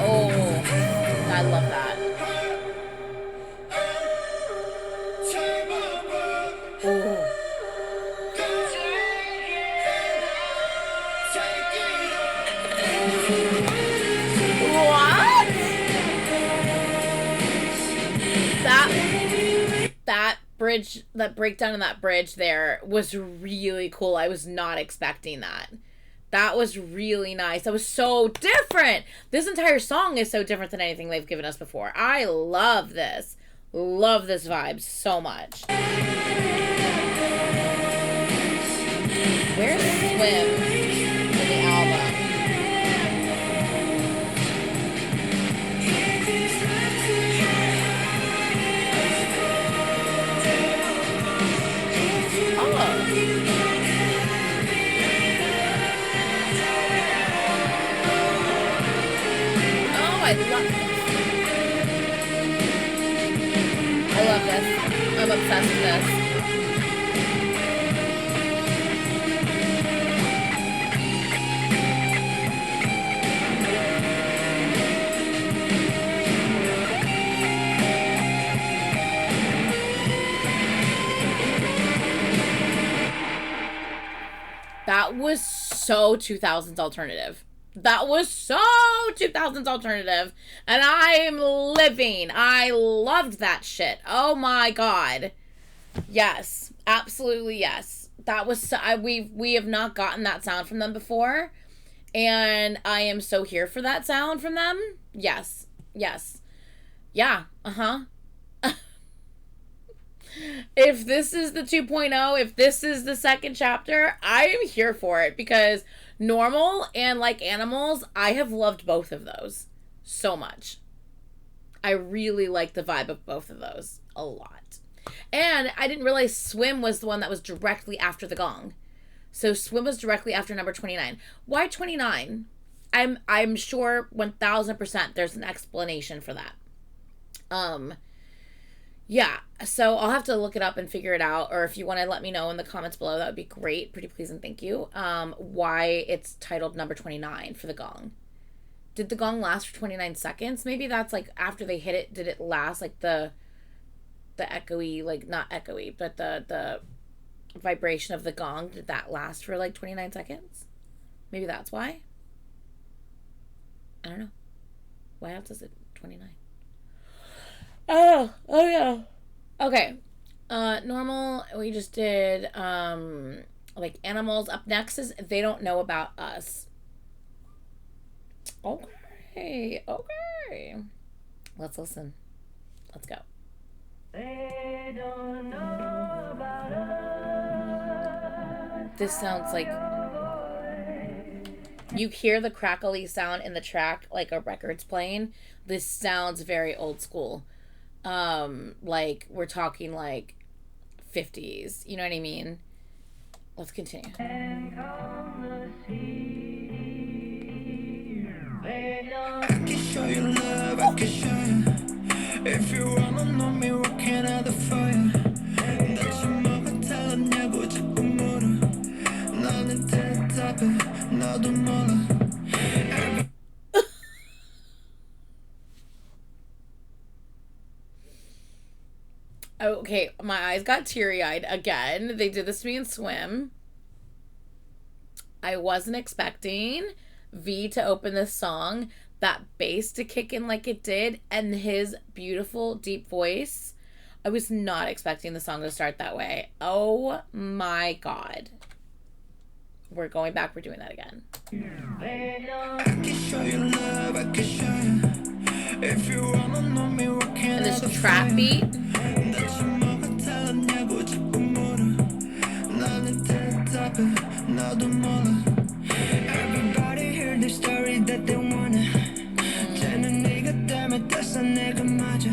Oh, I love that. Oh. What? That bridge, that breakdown in that bridge there was really cool. I was not expecting that. That was really nice. That was so different. This entire song is so different than anything they've given us before. I love this. Love this vibe so much. Where's Swim in the album? I love this. I'm obsessed with this. That was so 2000s alternative. That was so 2000s alternative. And I'm living. I loved that shit. Oh my God. Yes. Absolutely yes. That was so, we have not gotten that sound from them before. And I am so here for that sound from them. Yes. Yes. Yeah. Uh-huh. If this is the 2.0, if this is the second chapter, I am here for it because Normal and Like Animals, I have loved both of those so much. I really like the vibe of both of those a lot. And I didn't realize Swim was the one that was directly after the Gong. So Swim was directly after number 29. Why 29? I'm sure 1000% there's an explanation for that. Yeah, so I'll have to look it up and figure it out, or if you want to let me know in the comments below, that would be great. Pretty please and thank you. Why it's titled number 29 for the Gong. Did the Gong last for 29 seconds? Maybe that's like after they hit it, did it last like the echoey, like not echoey, but the vibration of the Gong, did that last for like 29 seconds? Maybe that's why? I don't know. Why else is it 29? Oh yeah. Okay. Normal, we just did, Like Animals. Up next is They Don't Know About Us. Okay. Let's listen. Let's go. They don't know about us. This sounds like, you hear the crackly sound in the track like a record's playing. This sounds very old school. Like we're talking like 50s, you know what I mean? Let's continue. I can show you love, I can show you. If you wanna know me, what can I do for you? 나 지금 달라냐고 자꾸 물어. 나는 대답해, 나도 몰라. Okay, my eyes got teary-eyed again. They did this to me in Swim. I wasn't expecting V to open this song, that bass to kick in like it did, and his beautiful deep voice. I was not expecting the song to start that way. Oh my God. We're going back. We're doing that again. I can show you love, I can show you. If you wanna know me, what can And I this do for trap you? beat. Everybody hear the story that they wanna. 쟤는 네가 때문에 떴어 내가 맞아.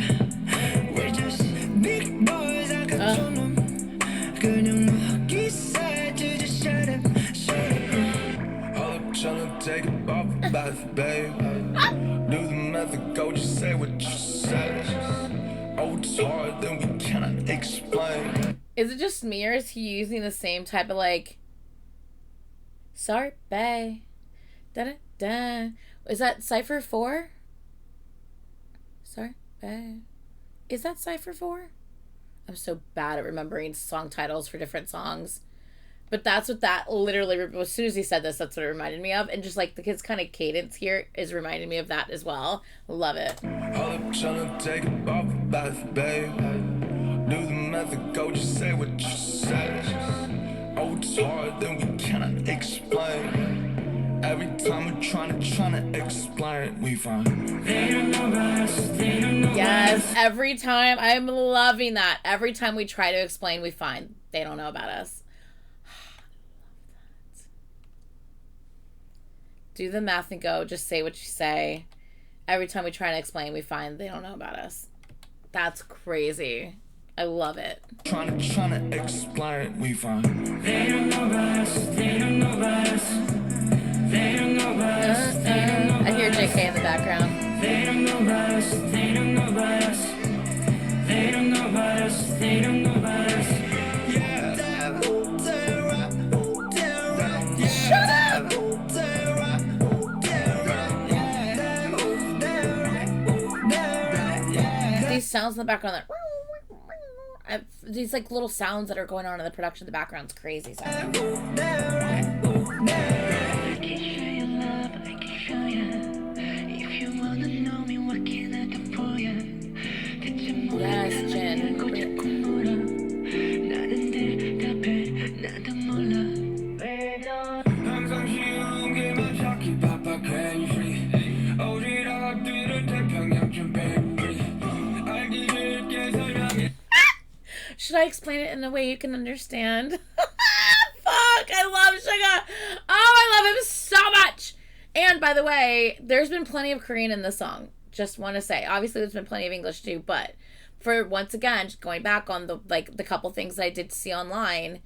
We're just big boys 아까 좀 그냥 먹기 싸지 just shut up, shut up. All I'm tryna take it off a bath, babe. Do the math and go, just say what you say. Oh, it's hard, then we cannot explain. Is it just me, or is he using the same type of like, sorry, bae, da da da? Is that Cypher 4? Sorry, bae. Is that Cypher 4? I'm so bad at remembering song titles for different songs. But that's what that literally, as soon as he said this, that's what it reminded me of. And just like the kid's kind of cadence here is reminding me of that as well. Love it. All I'm tryna take it off a bath, babe. Do the math and go, just say what you say. Oh, it's hard, then we cannot explain. Every time we're tryna explain, we find they don't know about us, they don't know. Yes, every time. I'm loving that. Every time we try to explain, we find they don't know about us. Do the math and go, just say what you say. Every time we try to explain, we find they don't know about us. That's crazy. I love it. Tryna explain, we find they don't know about us, they don't know about us. They don't know about us, they don't know about us. I hear JK in the background. They don't know about us, they don't know about us. They don't know about us, they don't know about us. Yeah. Shut up! These sounds in the background that these like little sounds that are going on in the production in the background's crazy sound. can show you love, I can show you. If you wanna know me, what can I do for you? Yes, Jen. 항상 쉬운 게만 찾기 바빠 괜히 어지럽들을 태평양쯤 baby 알기 쉽게 설명해. Should I explain it in a way you can understand? Fuck, I love Suga. Oh, I love him so much. And by the way, there's been plenty of Korean in this song. Just want to say, obviously there's been plenty of English too, but for once again, just going back on the couple things I did see online,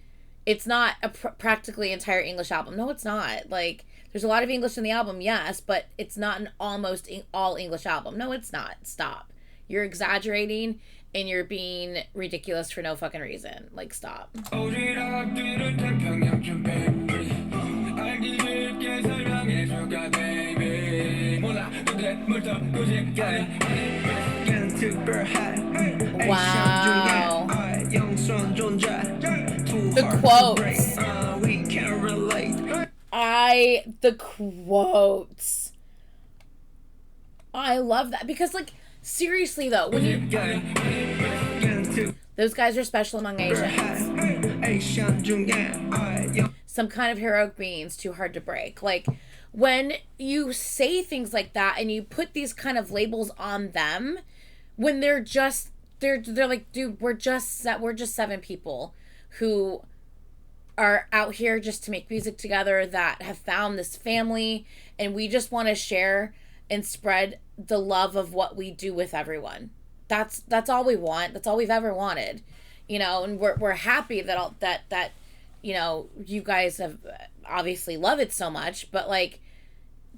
it's not a practically entire English album. No, it's not. Like, there's a lot of English in the album, yes, but it's not an almost all English album. No, it's not. Stop. You're exaggerating and you're being ridiculous for no fucking reason. Like, stop. 어지럽들을 태평양쯤 baby 알기 쉽게 설명해줄까 baby 몰라 그대 물터 고집가야 Wow. The quotes. The quotes. I love that because, like, seriously though, when you those guys are special among Asians. Some kind of heroic beings, too hard to break. Like, when you say things like that and you put these kind of labels on them, when they're like, dude, we're just 7 people who are out here just to make music together, that have found this family, and we just want to share and spread the love of what we do with everyone. That's all we want. That's all we've ever wanted, and we're happy that you guys have obviously love it so much, but like,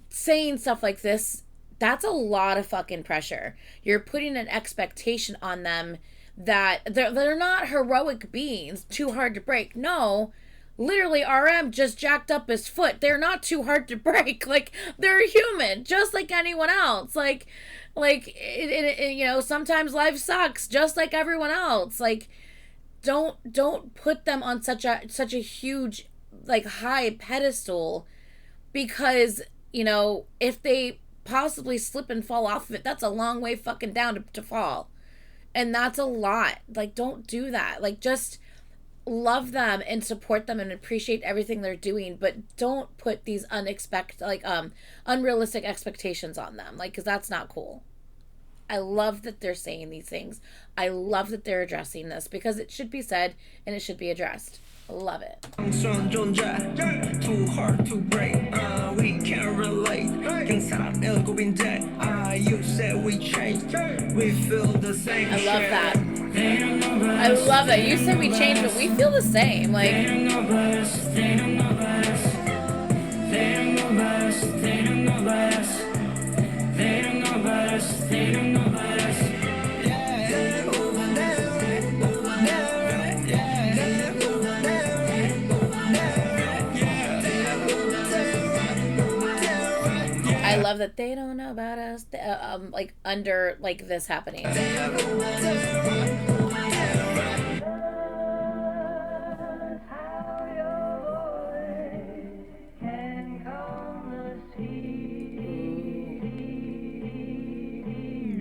saying stuff like this, that's a lot of fucking pressure. You're putting an expectation on them that they're not heroic beings, too hard to break. No, literally, RM just jacked up his foot. They're not too hard to break. Like, they're human, just like anyone else. Like sometimes life sucks, just like everyone else. Like, don't put them on such a huge, like, high pedestal, because if they possibly slip and fall off of it, that's a long way fucking down to fall, and that's a lot. Like, don't do that. Like, just love them and support them and appreciate everything they're doing, but don't put these unrealistic expectations on them, like, because that's not cool. I love that they're saying these things. I love that they're addressing this, because it should be said and it should be addressed. Love it. Too hard to break. We can't relate. You said we changed. We feel the same. I love that. I love that. You said we changed, but we feel the same. Like, They don't know about us. They don't know about us. They don't know about us. They don't know about us. They don't know about us. They don't know about us. I love that they don't know about us. Like, under, like, this happening.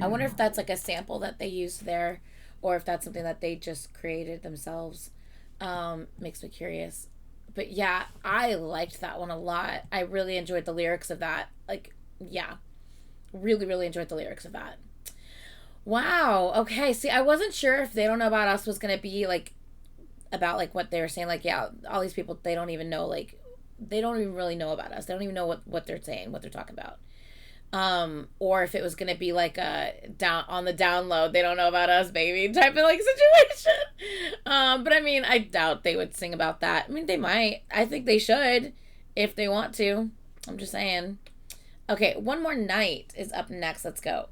I wonder if that's like a sample that they used there, or if that's something that they just created themselves. Makes me curious. But yeah, I liked that one a lot. I really enjoyed the lyrics of that. Like, yeah, really, really enjoyed the lyrics of that. Wow. Okay. See, I wasn't sure if They Don't Know About Us was going to be like about like what they were saying. Like, yeah, all these people, they don't even know, like, they don't even really know about us. They don't even know what they're saying, what they're talking about. Or if it was gonna be like a down on the download, they don't know about us, baby, type of like situation. But I mean, I doubt they would sing about that. I mean, they might. I think they should if they want to. I'm just saying. Okay, One More Night is up next. Let's go.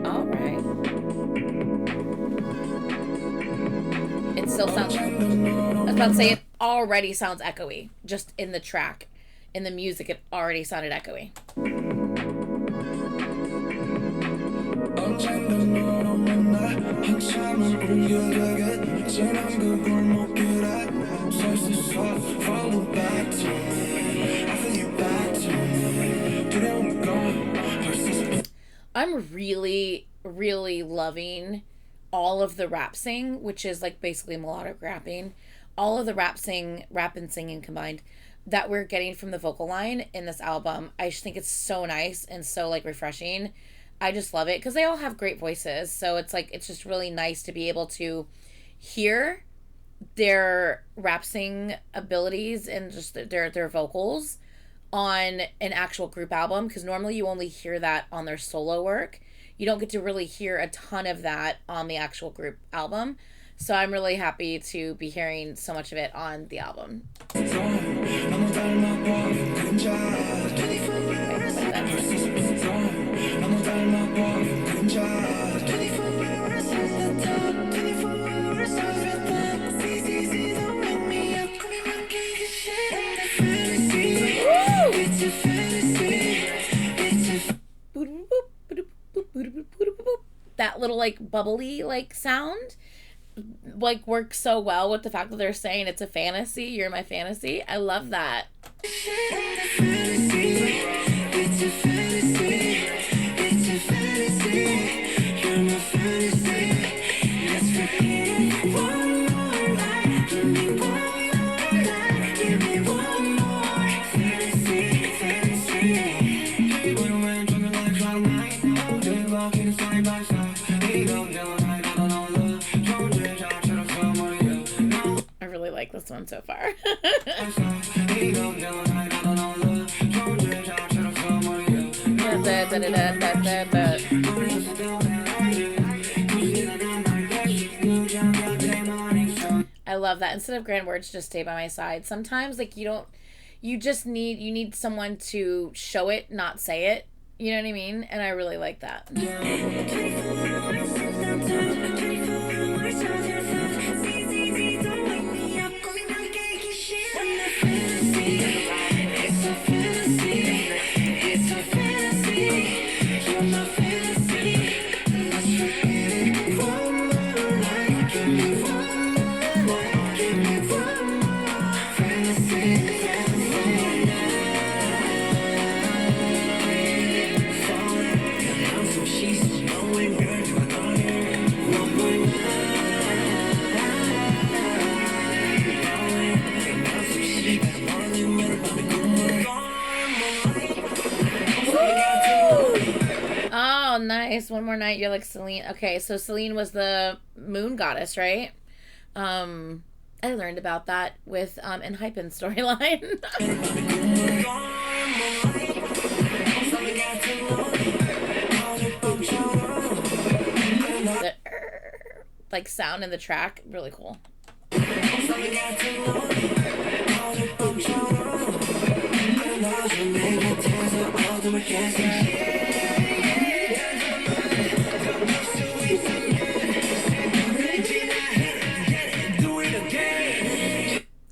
All right. It still sounds. I was about to say, it already sounds echoey. Just in the track, in the music, it already sounded echoey. 한참을 옮겨가게 지난 그 골목길에 서 있었어 Falling back to me I feel you back to me 두려운 건 벌써 I'm really, really loving all of the rap sing, which is like basically melodic rapping. All of the rap and singing combined that we're getting from the vocal line in this album. I just think it's so nice and so like refreshing. I just love it because they all have great voices. So it's like, it's just really nice to be able to hear their rap sing abilities and just their vocals on an actual group album, because normally you only hear that on their solo work. You don't get to really hear a ton of that on the actual group album. So I'm really happy to be hearing so much of it on the album. That little like bubbly like sound like works so well with the fact that they're saying it's a fantasy, you're my fantasy. I love that. I really like this one so far. I love that. Instead of grand words, just stay by my side. Sometimes like you need someone to show it, not say it. You know what I mean? And I really like that. Oh, nice. One more night, you're like Celine. Okay, so Celine was the moon goddess, right? I learned about that with in Hypen's storyline. The like sound in the track, really cool.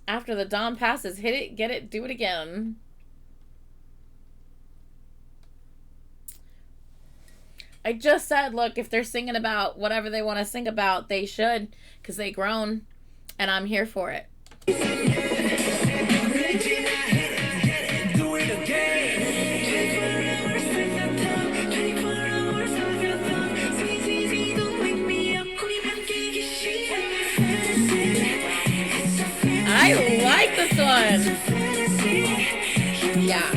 After the dawn passes, hit it, get it, do it again. I just said, look, if they're singing about whatever they want to sing about, they should, because they grown, and I'm here for it. I like this one. Yeah.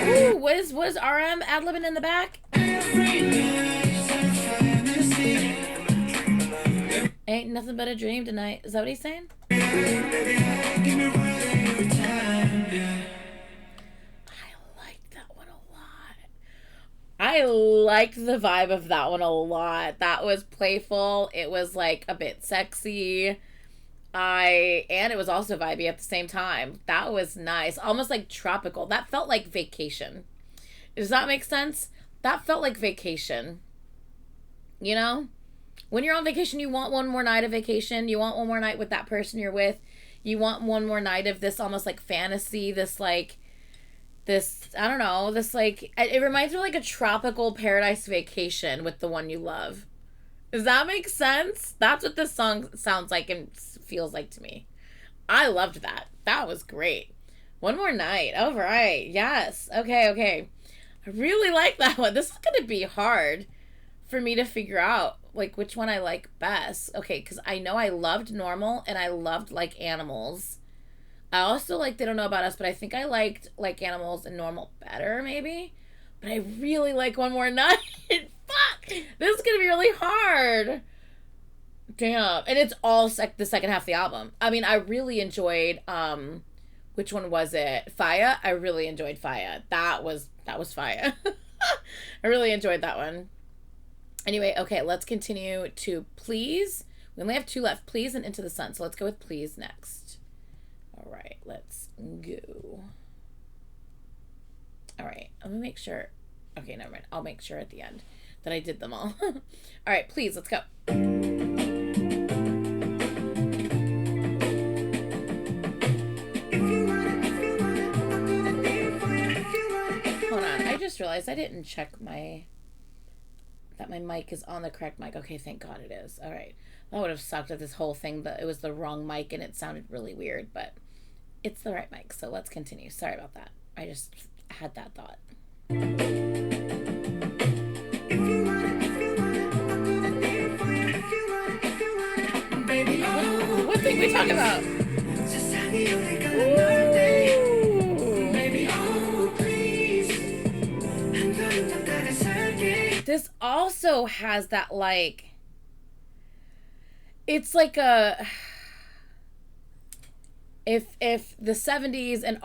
Ooh, was RM ad-libbing in the back? Ain't nothing but a dream tonight. Is that what he's saying? I like that one a lot. I liked the vibe of that one a lot. That was playful. It was like a bit sexy. And it was also vibey at the same time. That was nice. Almost like tropical. That felt like vacation. Does that make sense? That felt like vacation. You know? When you're on vacation, you want one more night of vacation. You want one more night with that person you're with. You want one more night of this almost like fantasy, this like, this, I don't know, this like, it reminds me of like a tropical paradise vacation with the one you love. Does that make sense? That's what this song sounds like and feels like to me. I loved that. That was great. One more night. All right. Yes. Okay. I really like that one. This is going to be hard for me to figure out, like, which one I like best. Okay, because I know I loved Normal and I loved Like Animals. I also like They Don't Know About Us, but I think I liked Like Animals and Normal better, maybe. But I really like One More Night. Fuck! This is going to be really hard. Damn. And it's all the second half of the album. I mean, I really enjoyed, which one was it? Fire? I really enjoyed Fire. That was Fire. I really enjoyed that one. Anyway, okay, let's continue to Please. We only have 2 left. Please and Into the Sun. So let's go with Please next. All right, let's go. All right, let me make sure. Okay, never mind. I'll make sure at the end that I did them all. All right, Please, let's go. Hold on, I just realized I didn't check that my mic is on the correct mic. Okay, thank God it is. All right. That would have sucked if this whole thing, that it was the wrong mic and it sounded really weird, but it's the right mic. So let's continue. Sorry about that. I just had that thought. What thing we talking about? This also has that, like, it's like a, if the 70s and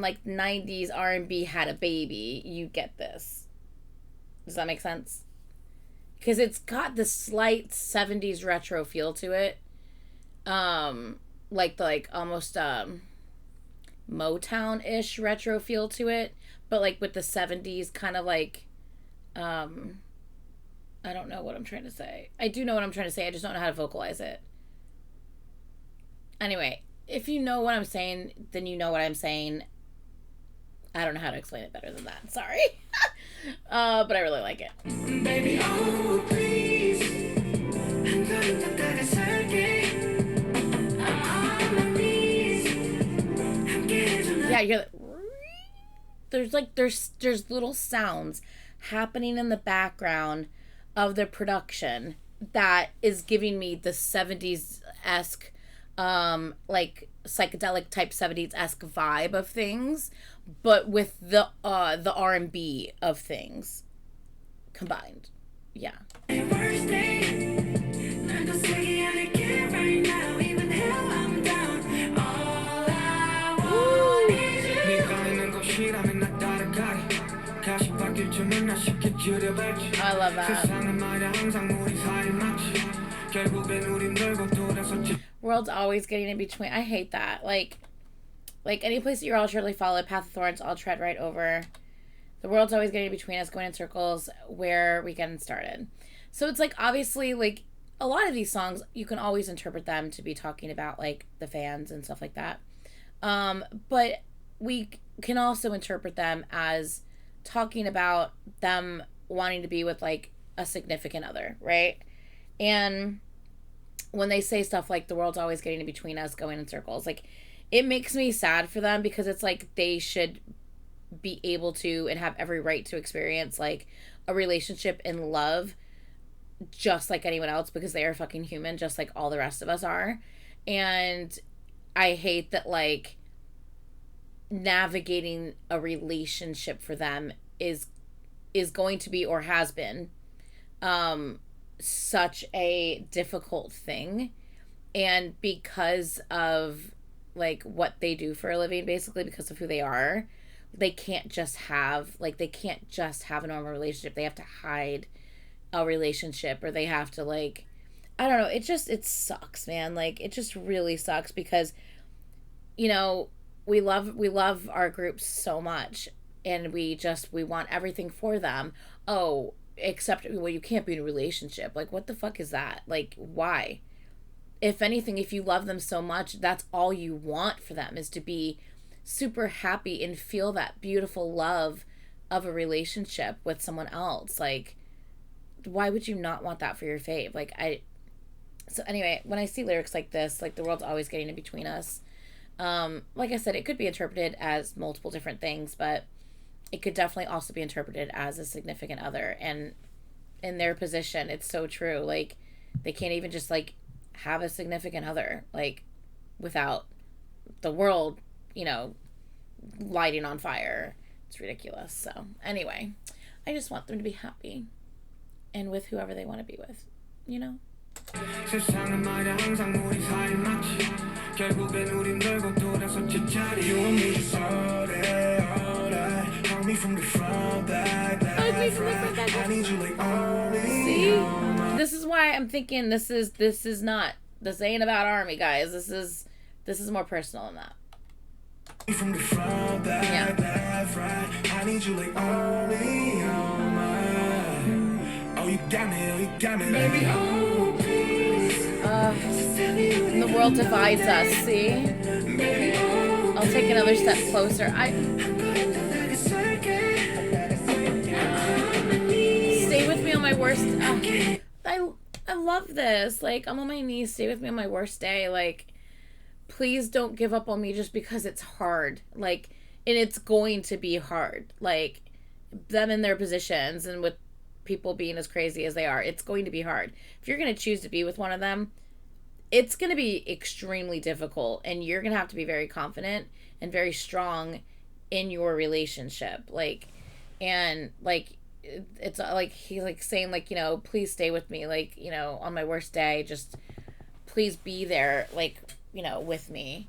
like 90s R&B had a baby, you get this. Does that make sense? Because it's got this slight 70s retro feel to it. Like almost Motown-ish retro feel to it, but like with the 70s kind of like, I don't know what I'm trying to say. I do know what I'm trying to say. I just don't know how to vocalize it. Anyway, if you know what I'm saying, then you know what I'm saying. I don't know how to explain it better than that. Sorry. But I really like it. Baby, oh, please. Yeah, you hear that? There's little sounds happening in the background of the production that is giving me the 70s-esque, like psychedelic type 70s-esque vibe of things, but with the R&B of things combined. Yeah. I love that. World's always getting in between. I hate that. Like any place that you're all surely follow, path of thorns, I'll tread right over. The world's always getting in between us, going in circles. Where we getting started? So it's like, obviously, like a lot of these songs, you can always interpret them to be talking about like the fans and stuff like that. But we can also interpret them as talking about them wanting to be with like a significant other, right? And when they say stuff like the world's always getting in between us, going in circles, like it makes me sad for them, because it's like they should be able to and have every right to experience like a relationship and love just like anyone else, because they are fucking human just like all the rest of us are. And I hate that like navigating a relationship for them is going to be, or has been, such a difficult thing. And because of like what they do for a living, basically because of who they are, they can't just have a normal relationship. They have to hide a relationship, or they have to like, I don't know, it sucks, man. Like, it just really sucks because, you know, we love our groups so much, and we want everything for them. Oh, except, well, you can't be in a relationship. Like, what the fuck is that? Like, why? If anything, if you love them so much, that's all you want for them, is to be super happy and feel that beautiful love of a relationship with someone else. Like, why would you not want that for your fave? So anyway, when I see lyrics like this, like, the world's always getting in between us, like I said, it could be interpreted as multiple different things, but it could definitely also be interpreted as a significant other. And in their position, it's so true. Like, they can't even just, like, have a significant other, like, without the world, you know, lighting on fire. It's ridiculous. So anyway, I just want them to be happy and with whoever they want to be with, you know? 세상은 말야 항상 우리 사이 맞지 결국엔 우린 결국 돌아서 제자리 You and me just all day, hug me from the front, back, I need you like only. See? This is why I'm thinking this ain't about ARMY, guys. This is more personal than that. From the front, back, left, right, I need you like only, oh you got me, baby, oh please. And the world divides us, see? I'll take another step closer. Stay with me on my worst. I love this. Like, I'm on my knees. Stay with me on my worst day. Like, please don't give up on me just because it's hard. Like, and it's going to be hard. Like, them in their positions and with people being as crazy as they are, it's going to be hard. If you're going to choose to be with one of them, it's going to be extremely difficult, and you're going to have to be very confident and very strong in your relationship. Like, and like, it's like, he's like saying, like, you know, please stay with me, like, you know, on my worst day, just please be there, like, you know, with me.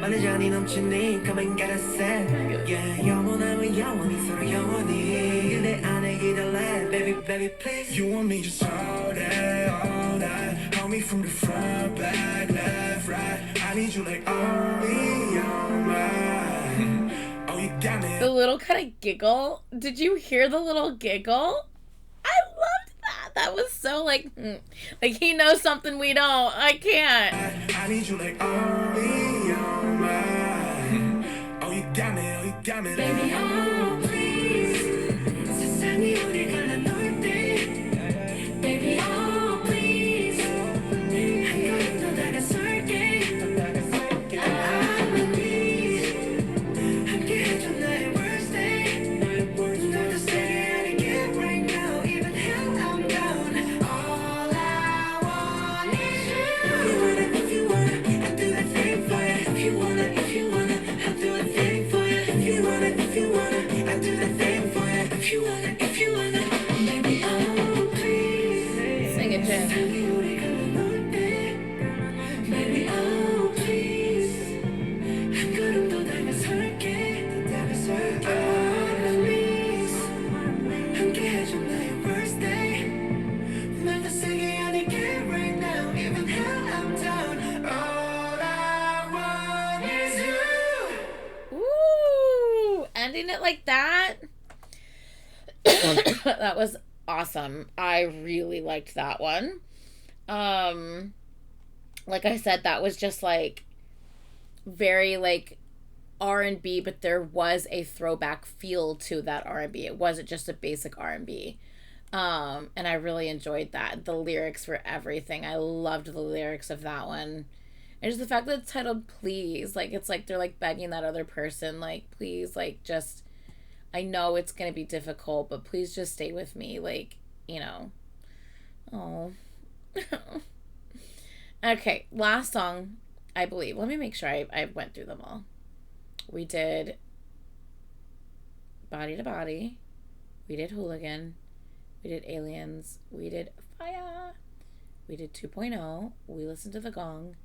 완전히 넘치니 come and get a set yeah 영원하면 영원히 서로 영원히 그대 안에 기다려 baby please You want me just all day, all night hold me from the front, back, left, right I need you like only, alright oh you got me. The little kind of giggle. Did you hear the little giggle? I loved that. That was so like he knows something we don't. I can't. I need you like only, alright oh you got me baby oh please 세상이 우리 갈라놓을 때 baby oh please 한 걸음 더 다가설게 I'm in need 함께 해줘 나의 worst day 널 더 세게 안을게 right now even hell I'm down all I want is you if you wanna I'll do that thing for you if you wanna I'll do a thing for you if you wanna I'll do that thing for you if you wanna baby oh please Sing it, Jen. 세상이 우리 갈라놓을 때 baby oh please 한 걸음 더 다가설게 I'm in need 함께 해줘 나의 worst day 널 더 세게 안을게 right now even hell I'm down all I want is you Ooh, ending it like that. That was awesome. I really liked that one. Like I said, that was just like very like R&B, but there was a throwback feel to that R&B. It wasn't just a basic R&B. And I really enjoyed that. The lyrics were everything. I loved the lyrics of that one. And just the fact that it's titled Please, like, it's like they're like begging that other person, like, please, like, just, I know it's gonna be difficult, but please just stay with me, like, you know. Oh. Okay, last song, I believe. Let me make sure I went through them all. We did Body to Body. We did Hooligan. We did Aliens. We did Fire. We did 2.0. We listened to the Gong.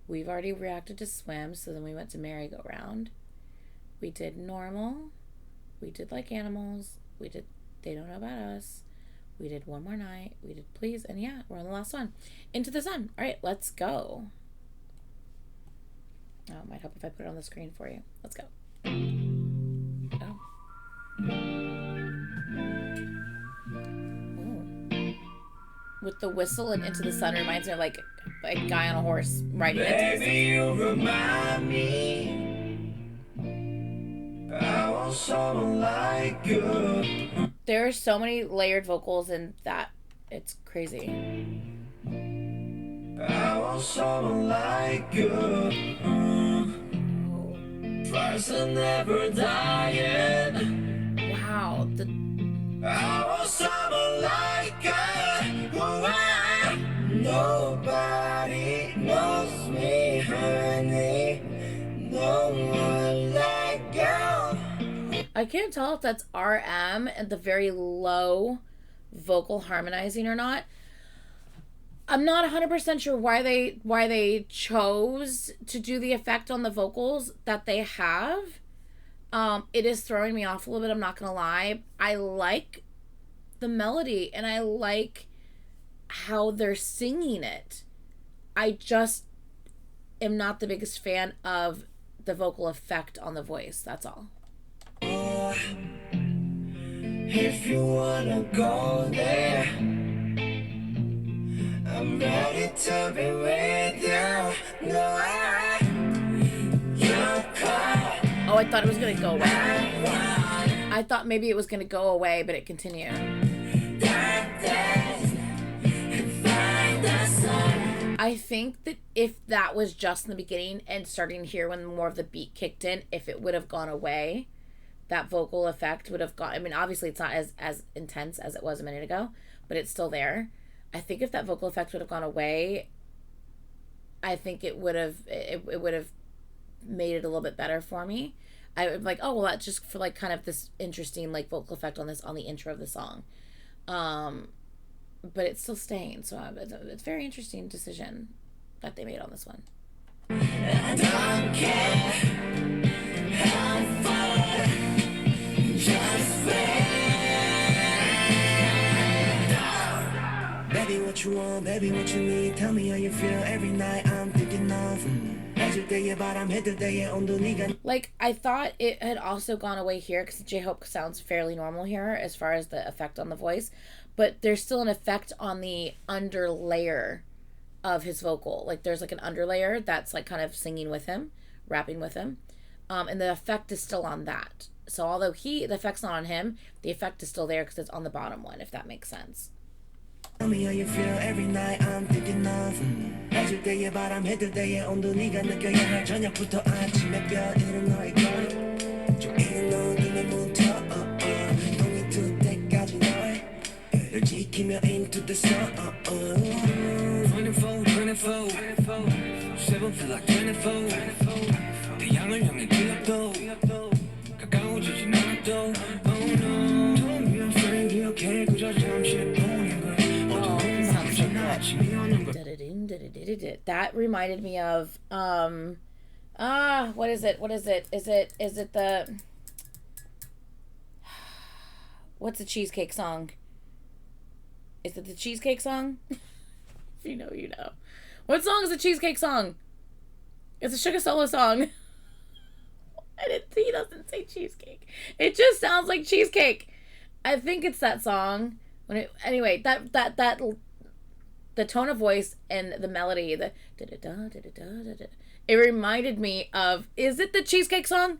We've already reacted to Swim, so then we went to Merry-Go-Round. We did Normal. We did Like Animals. We did They Don't Know About Us. We did One More Night. We did Please. And yeah, we're on the last one. Into the Sun. All right, let's go. Oh, it might help if I put it on the screen for you. Let's go. Oh. Ooh. With the whistle and Into the Sun reminds me of like a guy on a horse riding into the sun. Baby, you remind me. I want someone like you. There are so many layered vocals in that. It's crazy. I want someone like you. First and never dying. Wow. I want someone like you. Nobody knows me, honey. No one like you. I can't tell if that's RM and the very low vocal harmonizing or not. I'm not 100% sure why they chose to do the effect on the vocals that they have. It is throwing me off a little bit, I'm not gonna lie. I like the melody and I like how they're singing it. I just am not the biggest fan of the vocal effect on the voice, that's all. If you wanna go there, I'm ready to be with you. No, you're caught. Oh, I thought it was gonna go away. I thought maybe it was gonna go away, but it continued. I think that if that was just in the beginning and starting here when more of the beat kicked in, if it would have gone away, that vocal effect would have gone. I mean, obviously it's not as intense as it was a minute ago, but it's still there. I think if that vocal effect would have gone away, I think it would have made it a little bit better for me. I would be like, oh well, that's just for like kind of this interesting like vocal effect on the intro of the song. But it's still staying, so it's a very interesting decision that they made on this one. I don't care how far, just wait. Baby, what you want, baby, what you need. Tell me how you feel every night. I'm thinking of like, I thought it had also gone away here because J-Hope sounds fairly normal here as far as the effect on the voice, but there's still an effect on the underlayer of his vocal. Like, there's like an underlayer that's like kind of singing with him, rapping with him, and the effect is still on that. So although the effect's not on him, the effect is still there because it's on the bottom one, if that makes sense. Tell me how you feel every night. I'm thinking of 해줄 때의 바람 해들 때의 온도 네가 느껴야 할 저녁부터 아침에 별이른 너의 걸 종일 너 눈에 묻혀 동이 뜰 때까지 널 지키며 into the sun 24, 24 7 feel like 24 태양을 향해 뛰어도 가까워지진 않아도 Oh no Don't be afraid 기억해 그저 잠시 보낸 걸 That reminded me of what is it? Is it the what's the cheesecake song? Is it the cheesecake song? If you know, you know. What song is the cheesecake song? It's a Sugar Solo song. He doesn't say cheesecake. It just sounds like cheesecake. I think it's that song. Anyway, that the tone of voice and the melody, the da-da-da, it reminded me of, is it the cheesecake song?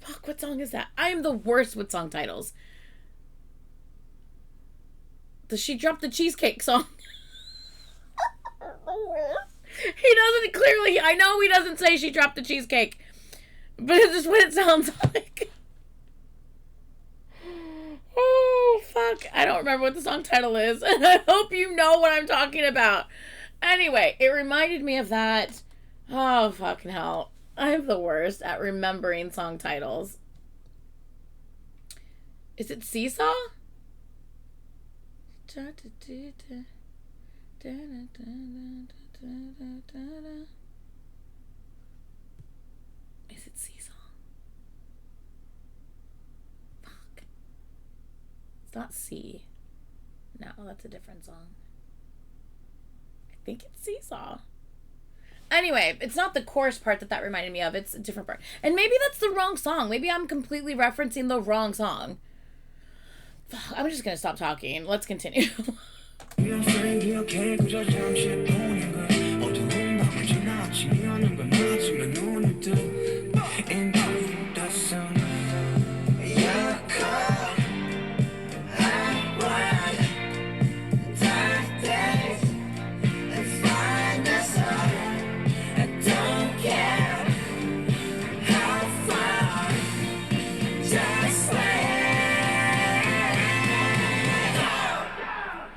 Fuck, what song is that? I am the worst with song titles. Does she drop the cheesecake song? He doesn't clearly, I know he doesn't say she dropped the cheesecake, but it's just what it sounds like. Oh, fuck. I don't remember what the song title is. And I hope you know what I'm talking about. Anyway, it reminded me of that. Oh, fucking hell. I'm the worst at remembering song titles. Is it Seesaw? Is it Seesaw? Fuck. It's not C. No, that's a different song. I think it's Seesaw. Anyway, it's not the chorus part that reminded me of. It's a different part. And maybe that's the wrong song. Maybe I'm completely referencing the wrong song. I'm just going to stop talking. Let's continue.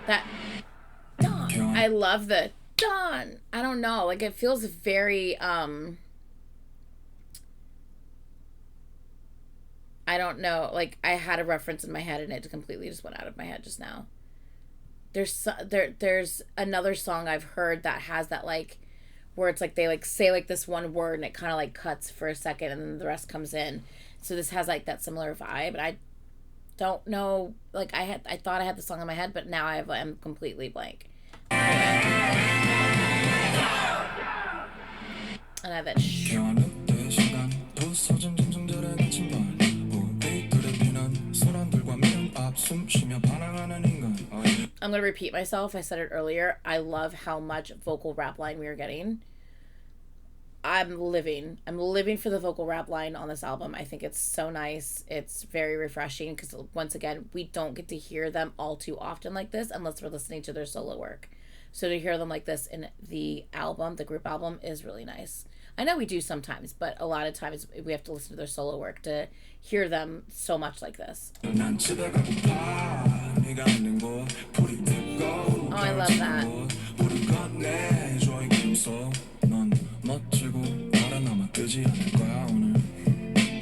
That dawn. I love the dawn. I don't know. Like, it feels very, I don't know. Like, I had a reference in my head and it completely just went out of my head just now. There's another song I've heard that has that, like, where it's like they, like, say, like, this one word and it kind of, like, cuts for a second and then the rest comes in. So this has, like, that similar vibe. And I don't know, like, I thought I had the song in my head, but now I'm completely blank. Anyway. And I have that I'm gonna repeat myself. I said it earlier. I love how much vocal rap line we are getting. I'm living for the vocal rap line on this album. I think it's so nice. It's very refreshing because, once again, we don't get to hear them all too often like this unless we're listening to their solo work. So to hear them like this in the album, the group album, is really nice. I know we do sometimes, but a lot of times we have to listen to their solo work to hear them so much like this. Oh, I love that.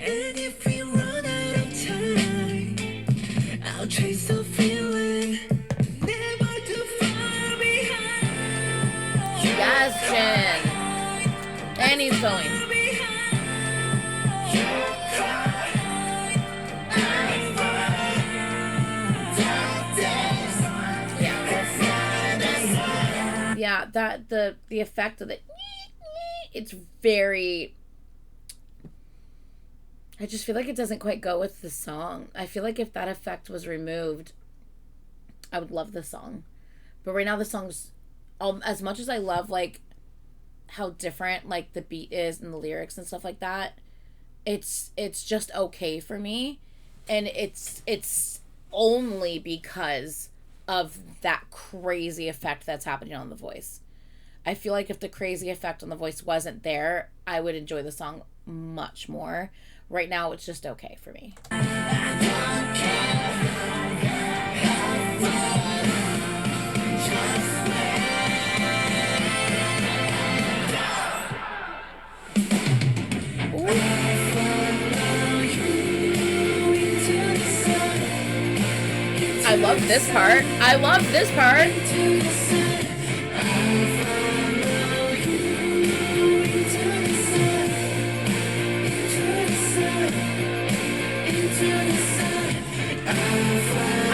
And if we run out of time, I'll chase the feeling, never too far behind. Yes, Jen. And he's going. Yeah, that the effect of it, it's very, I just feel like it doesn't quite go with the song. I feel like if that effect was removed, I would love the song. But right now the song's, as much as I love, like, how different, like, the beat is and the lyrics and stuff like that, it's just okay for me. And it's only because of that crazy effect that's happening on the voice. I feel like if the crazy effect on the voice wasn't there, I would enjoy the song much more. Right now, it's just okay for me. I love this part. I love this part.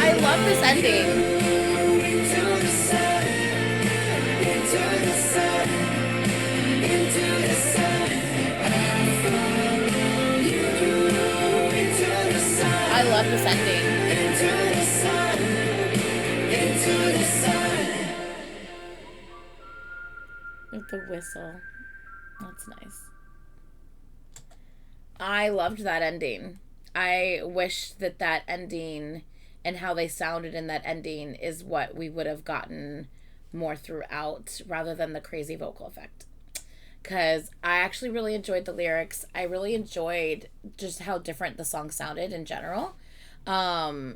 I love this ending. I love this ending. With the whistle. That's nice. I loved that ending. I wish that ending and how they sounded in that ending is what we would have gotten more throughout rather than the crazy vocal effect. Because I actually really enjoyed the lyrics. I really enjoyed just how different the song sounded in general. I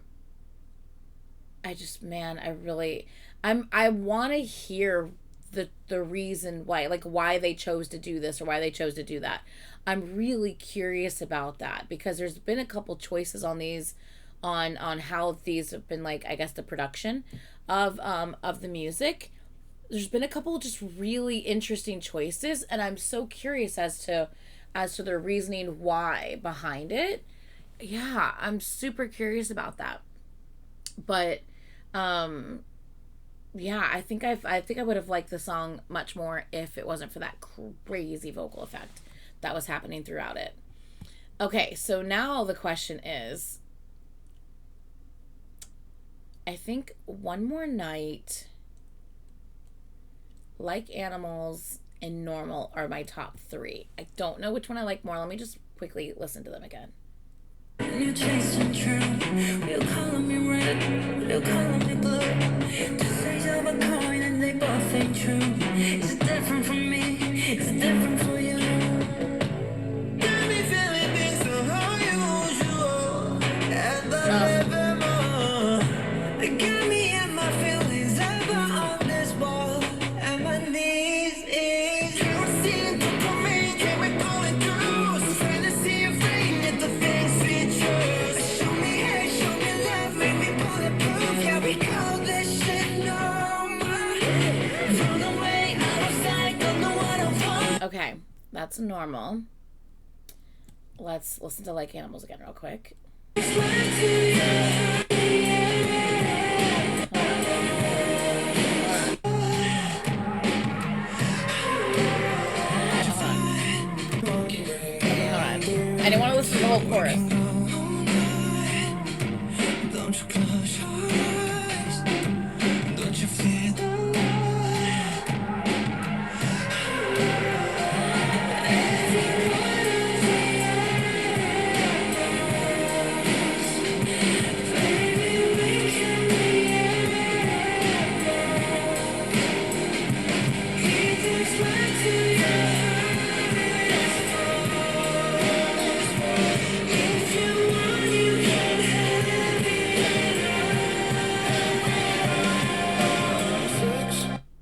want to hear the reason why, like why they chose to do this or why they chose to do that. I'm really curious about that because there's been a couple choices on these, on how these have been, like, I guess the production of the music. There's been a couple just really interesting choices, and I'm so curious as to their reasoning why behind it. Yeah, I'm super curious about that. But yeah, I think I would have liked the song much more if it wasn't for that crazy vocal effect that was happening throughout it. Okay, so now the question is, I think One More Night, Like Animals, and Normal are my top 3. I don't know which one I like more. Let me just quickly listen to them again. You're chasing true. We'll call me red. We'll call me blue. Two sides of a coin and they both ain't true. Is it different from me? Is it different for you? Got me feeling things so unusual. And the living more. They got me and my feelings ever on this wall. And my knees is. You seem to come in, keep me going through. So fantasy and fame, yet the things we choose. Show me hate, show me love, make me bulletproof. Yeah, we call this shit normal. Run away, out of sight, don't know what I want. Okay, that's Normal. Let's listen to Like Animals again real quick. I didn't want to listen to the whole chorus. Don't you close your eyes? Don't you feel the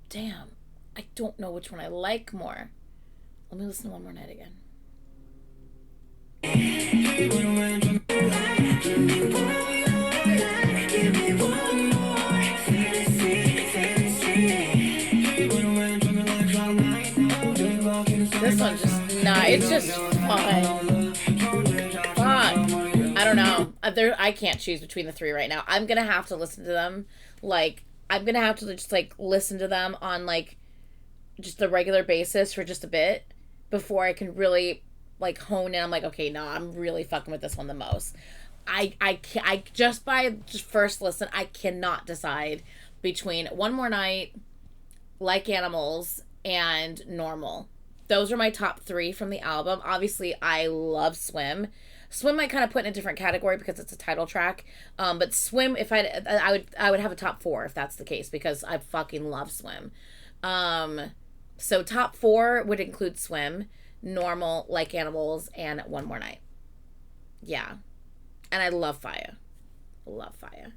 Damn, I don't know which one I like more. Let me listen to One More Night again. This one's just not. It's just fun. Fun. I don't know. I can't choose between the 3 right now. I'm gonna have to listen to them. Like, I'm gonna have to just like listen to them on like just a regular basis for just a bit before I can really like hone in. I'm like, okay, no, I'm really fucking with this one the most. I just by just first listen, I cannot decide between One More Night, Like Animals, and Normal. Those are my top 3 from the album. Obviously, I love Swim. Swim I kind of put in a different category because it's a title track. But Swim, if I would have a top 4 if that's the case because I fucking love Swim. So top 4 would include Swim, Normal, Like Animals, and One More Night. Yeah. And I love Fire. Love Fire.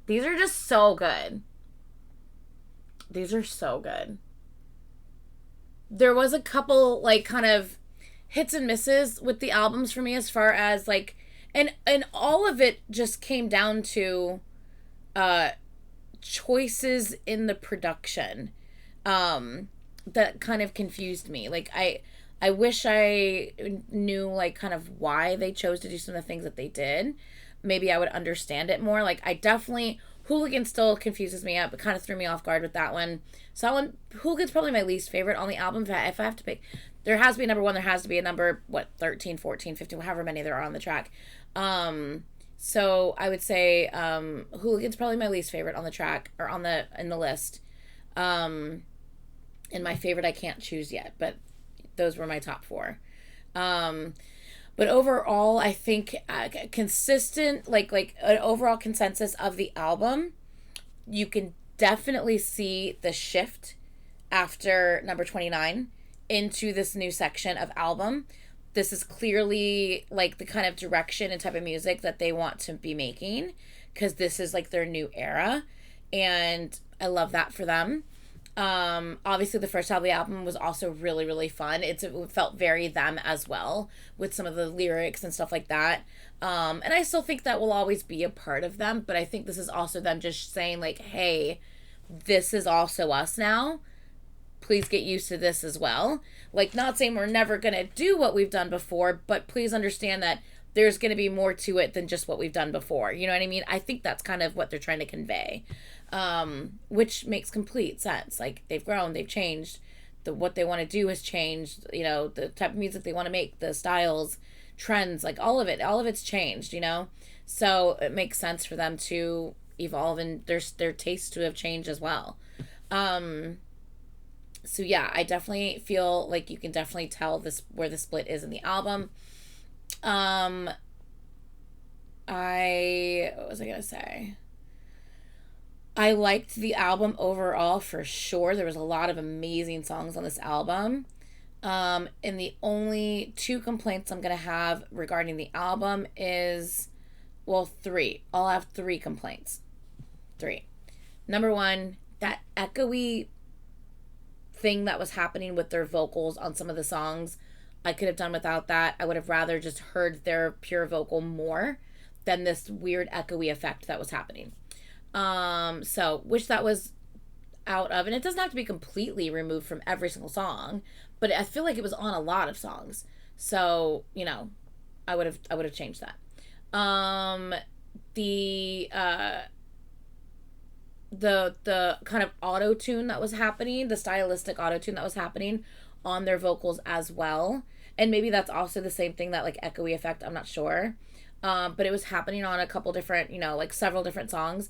These are just so good. These are so good. There was a couple like kind of hits and misses with the albums for me as far as like, and all of it just came down to choices in the production that kind of confused me. Like I wish I knew like kind of why they chose to do some of the things that they did. Maybe I would understand it more. Like I definitely, Hooligan still confuses me up. It kind of threw me off guard with that one. So that one, Hooligan's probably my least favorite on the album. If I have to pick, there has to be a number 1, there has to be a number, 13, 14, 15, however many there are on the track. So I would say Hooligan's probably my least favorite on the track, or in the list. And my favorite I can't choose yet, but those were my top 4. But overall, I think consistent, like an overall consensus of the album, you can definitely see the shift after number 29 into this new section of album. This is clearly like the kind of direction and type of music that they want to be making, because this is like their new era. And I love that for them. Obviously the first half of the album was also really, really fun. It felt very them as well, with some of the lyrics and stuff like that. And I still think that will always be a part of them, but I think this is also them just saying, like, hey, this is also us now. Please get used to this as well. Like, not saying we're never going to do what we've done before, but please understand that there's going to be more to it than just what we've done before. You know what I mean? I think that's kind of what they're trying to convey, which makes complete sense. Like, they've grown, they've changed. What they want to do has changed. You know, the type of music they want to make, the styles, trends, like all of it's changed, you know? So it makes sense for them to evolve and their tastes to have changed as well. So yeah, I definitely feel like you can definitely tell this where the split is in the album. What was I gonna say? I liked the album overall for sure. There was a lot of amazing songs on this album. And the only two complaints I'm gonna have regarding the album is, well, three. I'll have three complaints. Three. Number one, that echoey thing that was happening with their vocals on some of the songs, I could have done without that. I would have rather just heard their pure vocal more than this weird echoey effect that was happening. So wish that was out of, and it doesn't have to be completely removed from every single song, but I feel like it was on a lot of songs. So, you know, I would have changed that. The kind of auto-tune that was happening, the stylistic auto-tune that was happening on their vocals as well. And maybe that's also the same thing, that like echoey effect, I'm not sure. But it was happening on a couple different, you know, like several different songs.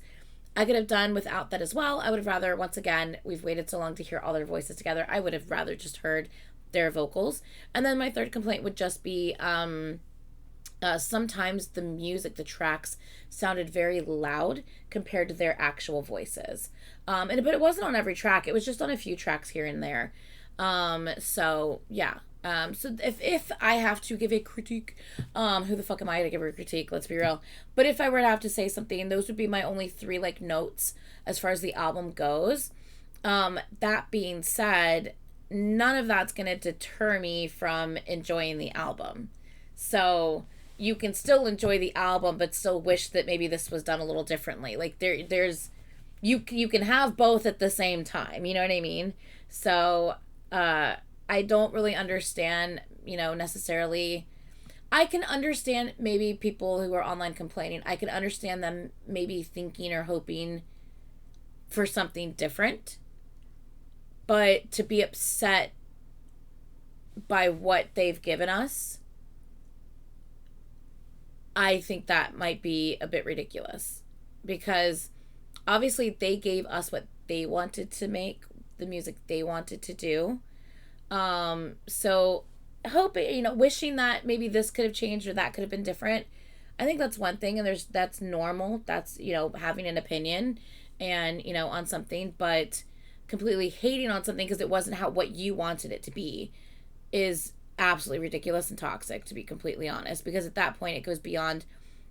I could have done without that as well. I would have rather, once again, we've waited so long to hear all their voices together. I would have rather just heard their vocals. And then my third complaint would just be sometimes the music, the tracks sounded very loud compared to their actual voices. But it wasn't on every track. It was just on a few tracks here and there. So yeah. So if I have to give a critique, who the fuck am I to give a critique? Let's be real. But if I were to have to say something, those would be my only three like notes as far as the album goes. That being said, none of that's going to deter me from enjoying the album. So you can still enjoy the album, but still wish that maybe this was done a little differently. Like there's, you can have both at the same time. You know what I mean? So, I don't really understand, you know, necessarily. I can understand maybe people who are online complaining. I can understand them maybe thinking or hoping for something different. But to be upset by what they've given us, I think that might be a bit ridiculous. Because obviously they gave us what they wanted to make, the music they wanted to do. So hoping, you know, wishing that maybe this could have changed or that could have been different. I think that's one thing, and that's normal. That's, you know, having an opinion and, you know, on something, but completely hating on something because it wasn't what you wanted it to be is absolutely ridiculous and toxic, to be completely honest, because at that point it goes beyond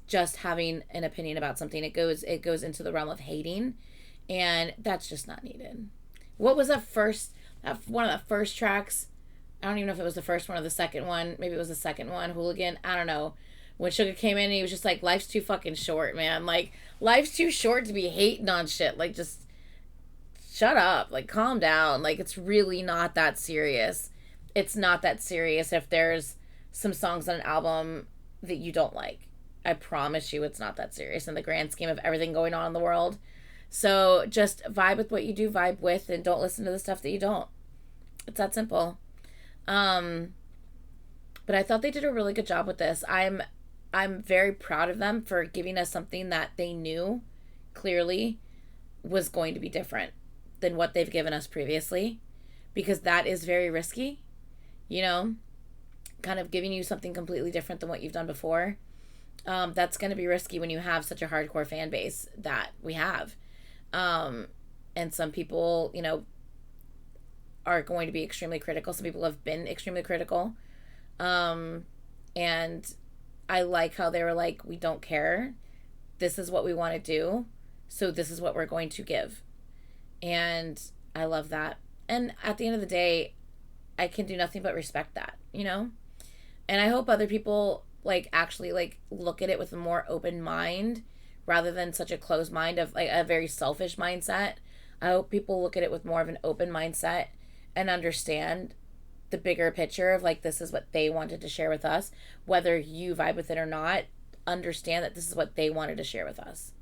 just having an opinion about something. It goes into the realm of hating, and that's just not needed. What was one of the first tracks? I don't even know if it was the first one or the second one. Maybe it was the second one, Hooligan. I don't know. When Sugar came in and he was just like, life's too fucking short, man. Like, life's too short to be hating on shit. Like, just shut up. Like, calm down. Like, it's really not that serious. It's not that serious if there's some songs on an album that you don't like. I promise you it's not that serious in the grand scheme of everything going on in the world. So just vibe with what you do vibe with, and don't listen to the stuff that you don't. It's that simple. But I thought they did a really good job with this. I'm very proud of them for giving us something that they knew clearly was going to be different than what they've given us previously, because that is very risky, you know, kind of giving you something completely different than what you've done before. That's going to be risky when you have such a hardcore fan base that we have. And some people, you know, are going to be extremely critical. Some people have been extremely critical. And I like how they were like, we don't care. This is what we want to do. So this is what we're going to give. And I love that. And at the end of the day, I can do nothing but respect that, you know? And I hope other people like actually like look at it with a more open mind rather than such a closed mind of like a very selfish mindset. I hope people look at it with more of an open mindset and understand the bigger picture of like this is what they wanted to share with us. Whether you vibe with it or not, understand that this is what they wanted to share with us.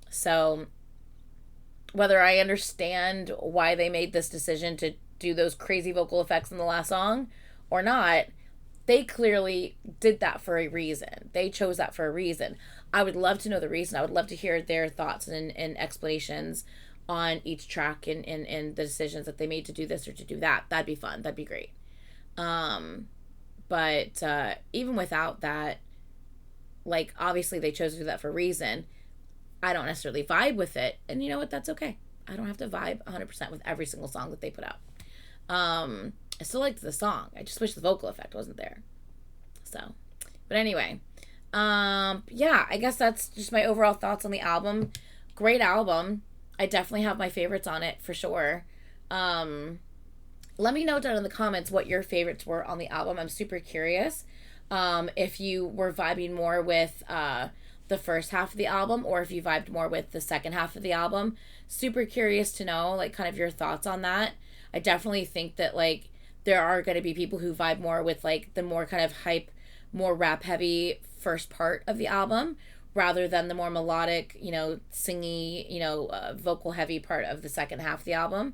So whether I understand why they made this decision to do those crazy vocal effects in the last song or not, they clearly did that for a reason. They chose that for a reason. I would love to know the reason. I would love to hear their thoughts and explanations on each track and the decisions that they made to do this or to do that. That'd be fun. That'd be great. But even without that, like, obviously they chose to do that for a reason. I don't necessarily vibe with it. And you know what? That's okay. I don't have to vibe 100% with every single song that they put out. I still liked the song. I just wish the vocal effect wasn't there. So, but anyway, yeah, I guess that's just my overall thoughts on the album. Great album. I definitely have my favorites on it for sure. Let me know down in the comments what your favorites were on the album. I'm super curious. If you were vibing more with the first half of the album or if you vibed more with the second half of the album. Super curious to know like kind of your thoughts on that. I definitely think that like there are going to be people who vibe more with like the more kind of hype, more rap heavy first part of the album rather than the more melodic, you know, singy, you know, vocal heavy part of the second half of the album.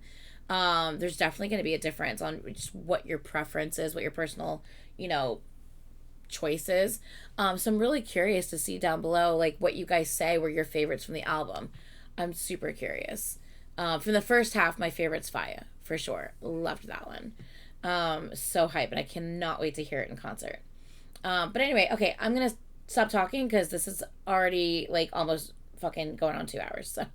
There's definitely going to be a difference on just what your preference is, what your personal, you know, choices. So I'm really curious to see down below like what you guys say were your favorites from the album. I'm super curious. From the first half, my favorite's Faya for sure. Loved that one. So hype, and I cannot wait to hear it in concert. But anyway, okay, I'm gonna stop talking because this is already like almost fucking going on 2 hours. So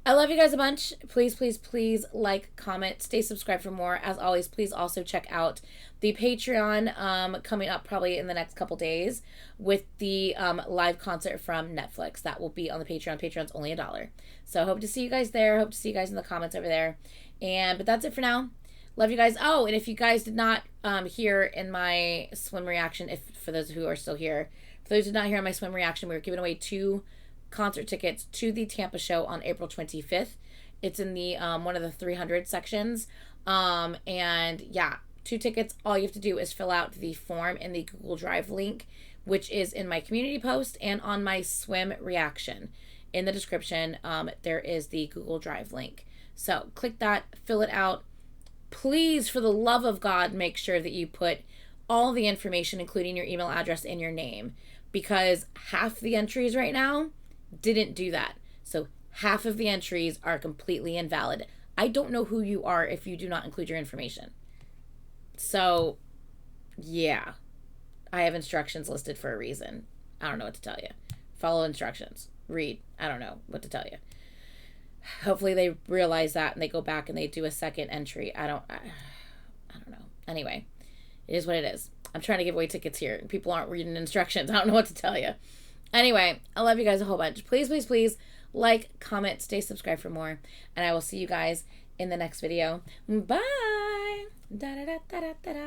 I love you guys a bunch. Please, please, please like, comment, stay subscribed for more. As always, please also check out the Patreon coming up probably in the next couple days with the live concert from Netflix. That will be on the Patreon. Patreon's only $1. So hope to see you guys there. Hope to see you guys in the comments over there. But that's it for now. Love you guys. Oh, and if you guys did not hear in my swim reaction, if for those who are still here, for those who did not hear in my swim reaction, we were giving away 2 concert tickets to the Tampa show on April 25th. It's in the one of the 300 sections. And yeah, 2 tickets. All you have to do is fill out the form in the Google Drive link, which is in my community post and on my swim reaction. In the description, there is the Google Drive link. So click that, fill it out. Please, for the love of God, make sure that you put all the information, including your email address and your name, because half the entries right now didn't do that. So half of the entries are completely invalid. I don't know who you are if you do not include your information. So, yeah. I have instructions listed for a reason. I don't know what to tell you. Follow instructions. Read. I don't know what to tell you. Hopefully they realize that and they go back and they do a second entry. I don't know. Anyway, it is what it is. I'm trying to give away tickets here. People aren't reading instructions. I don't know what to tell you. Anyway, I love you guys a whole bunch. Please, please, please like, comment, stay subscribed for more. And I will see you guys in the next video. Bye. Da da da da da da.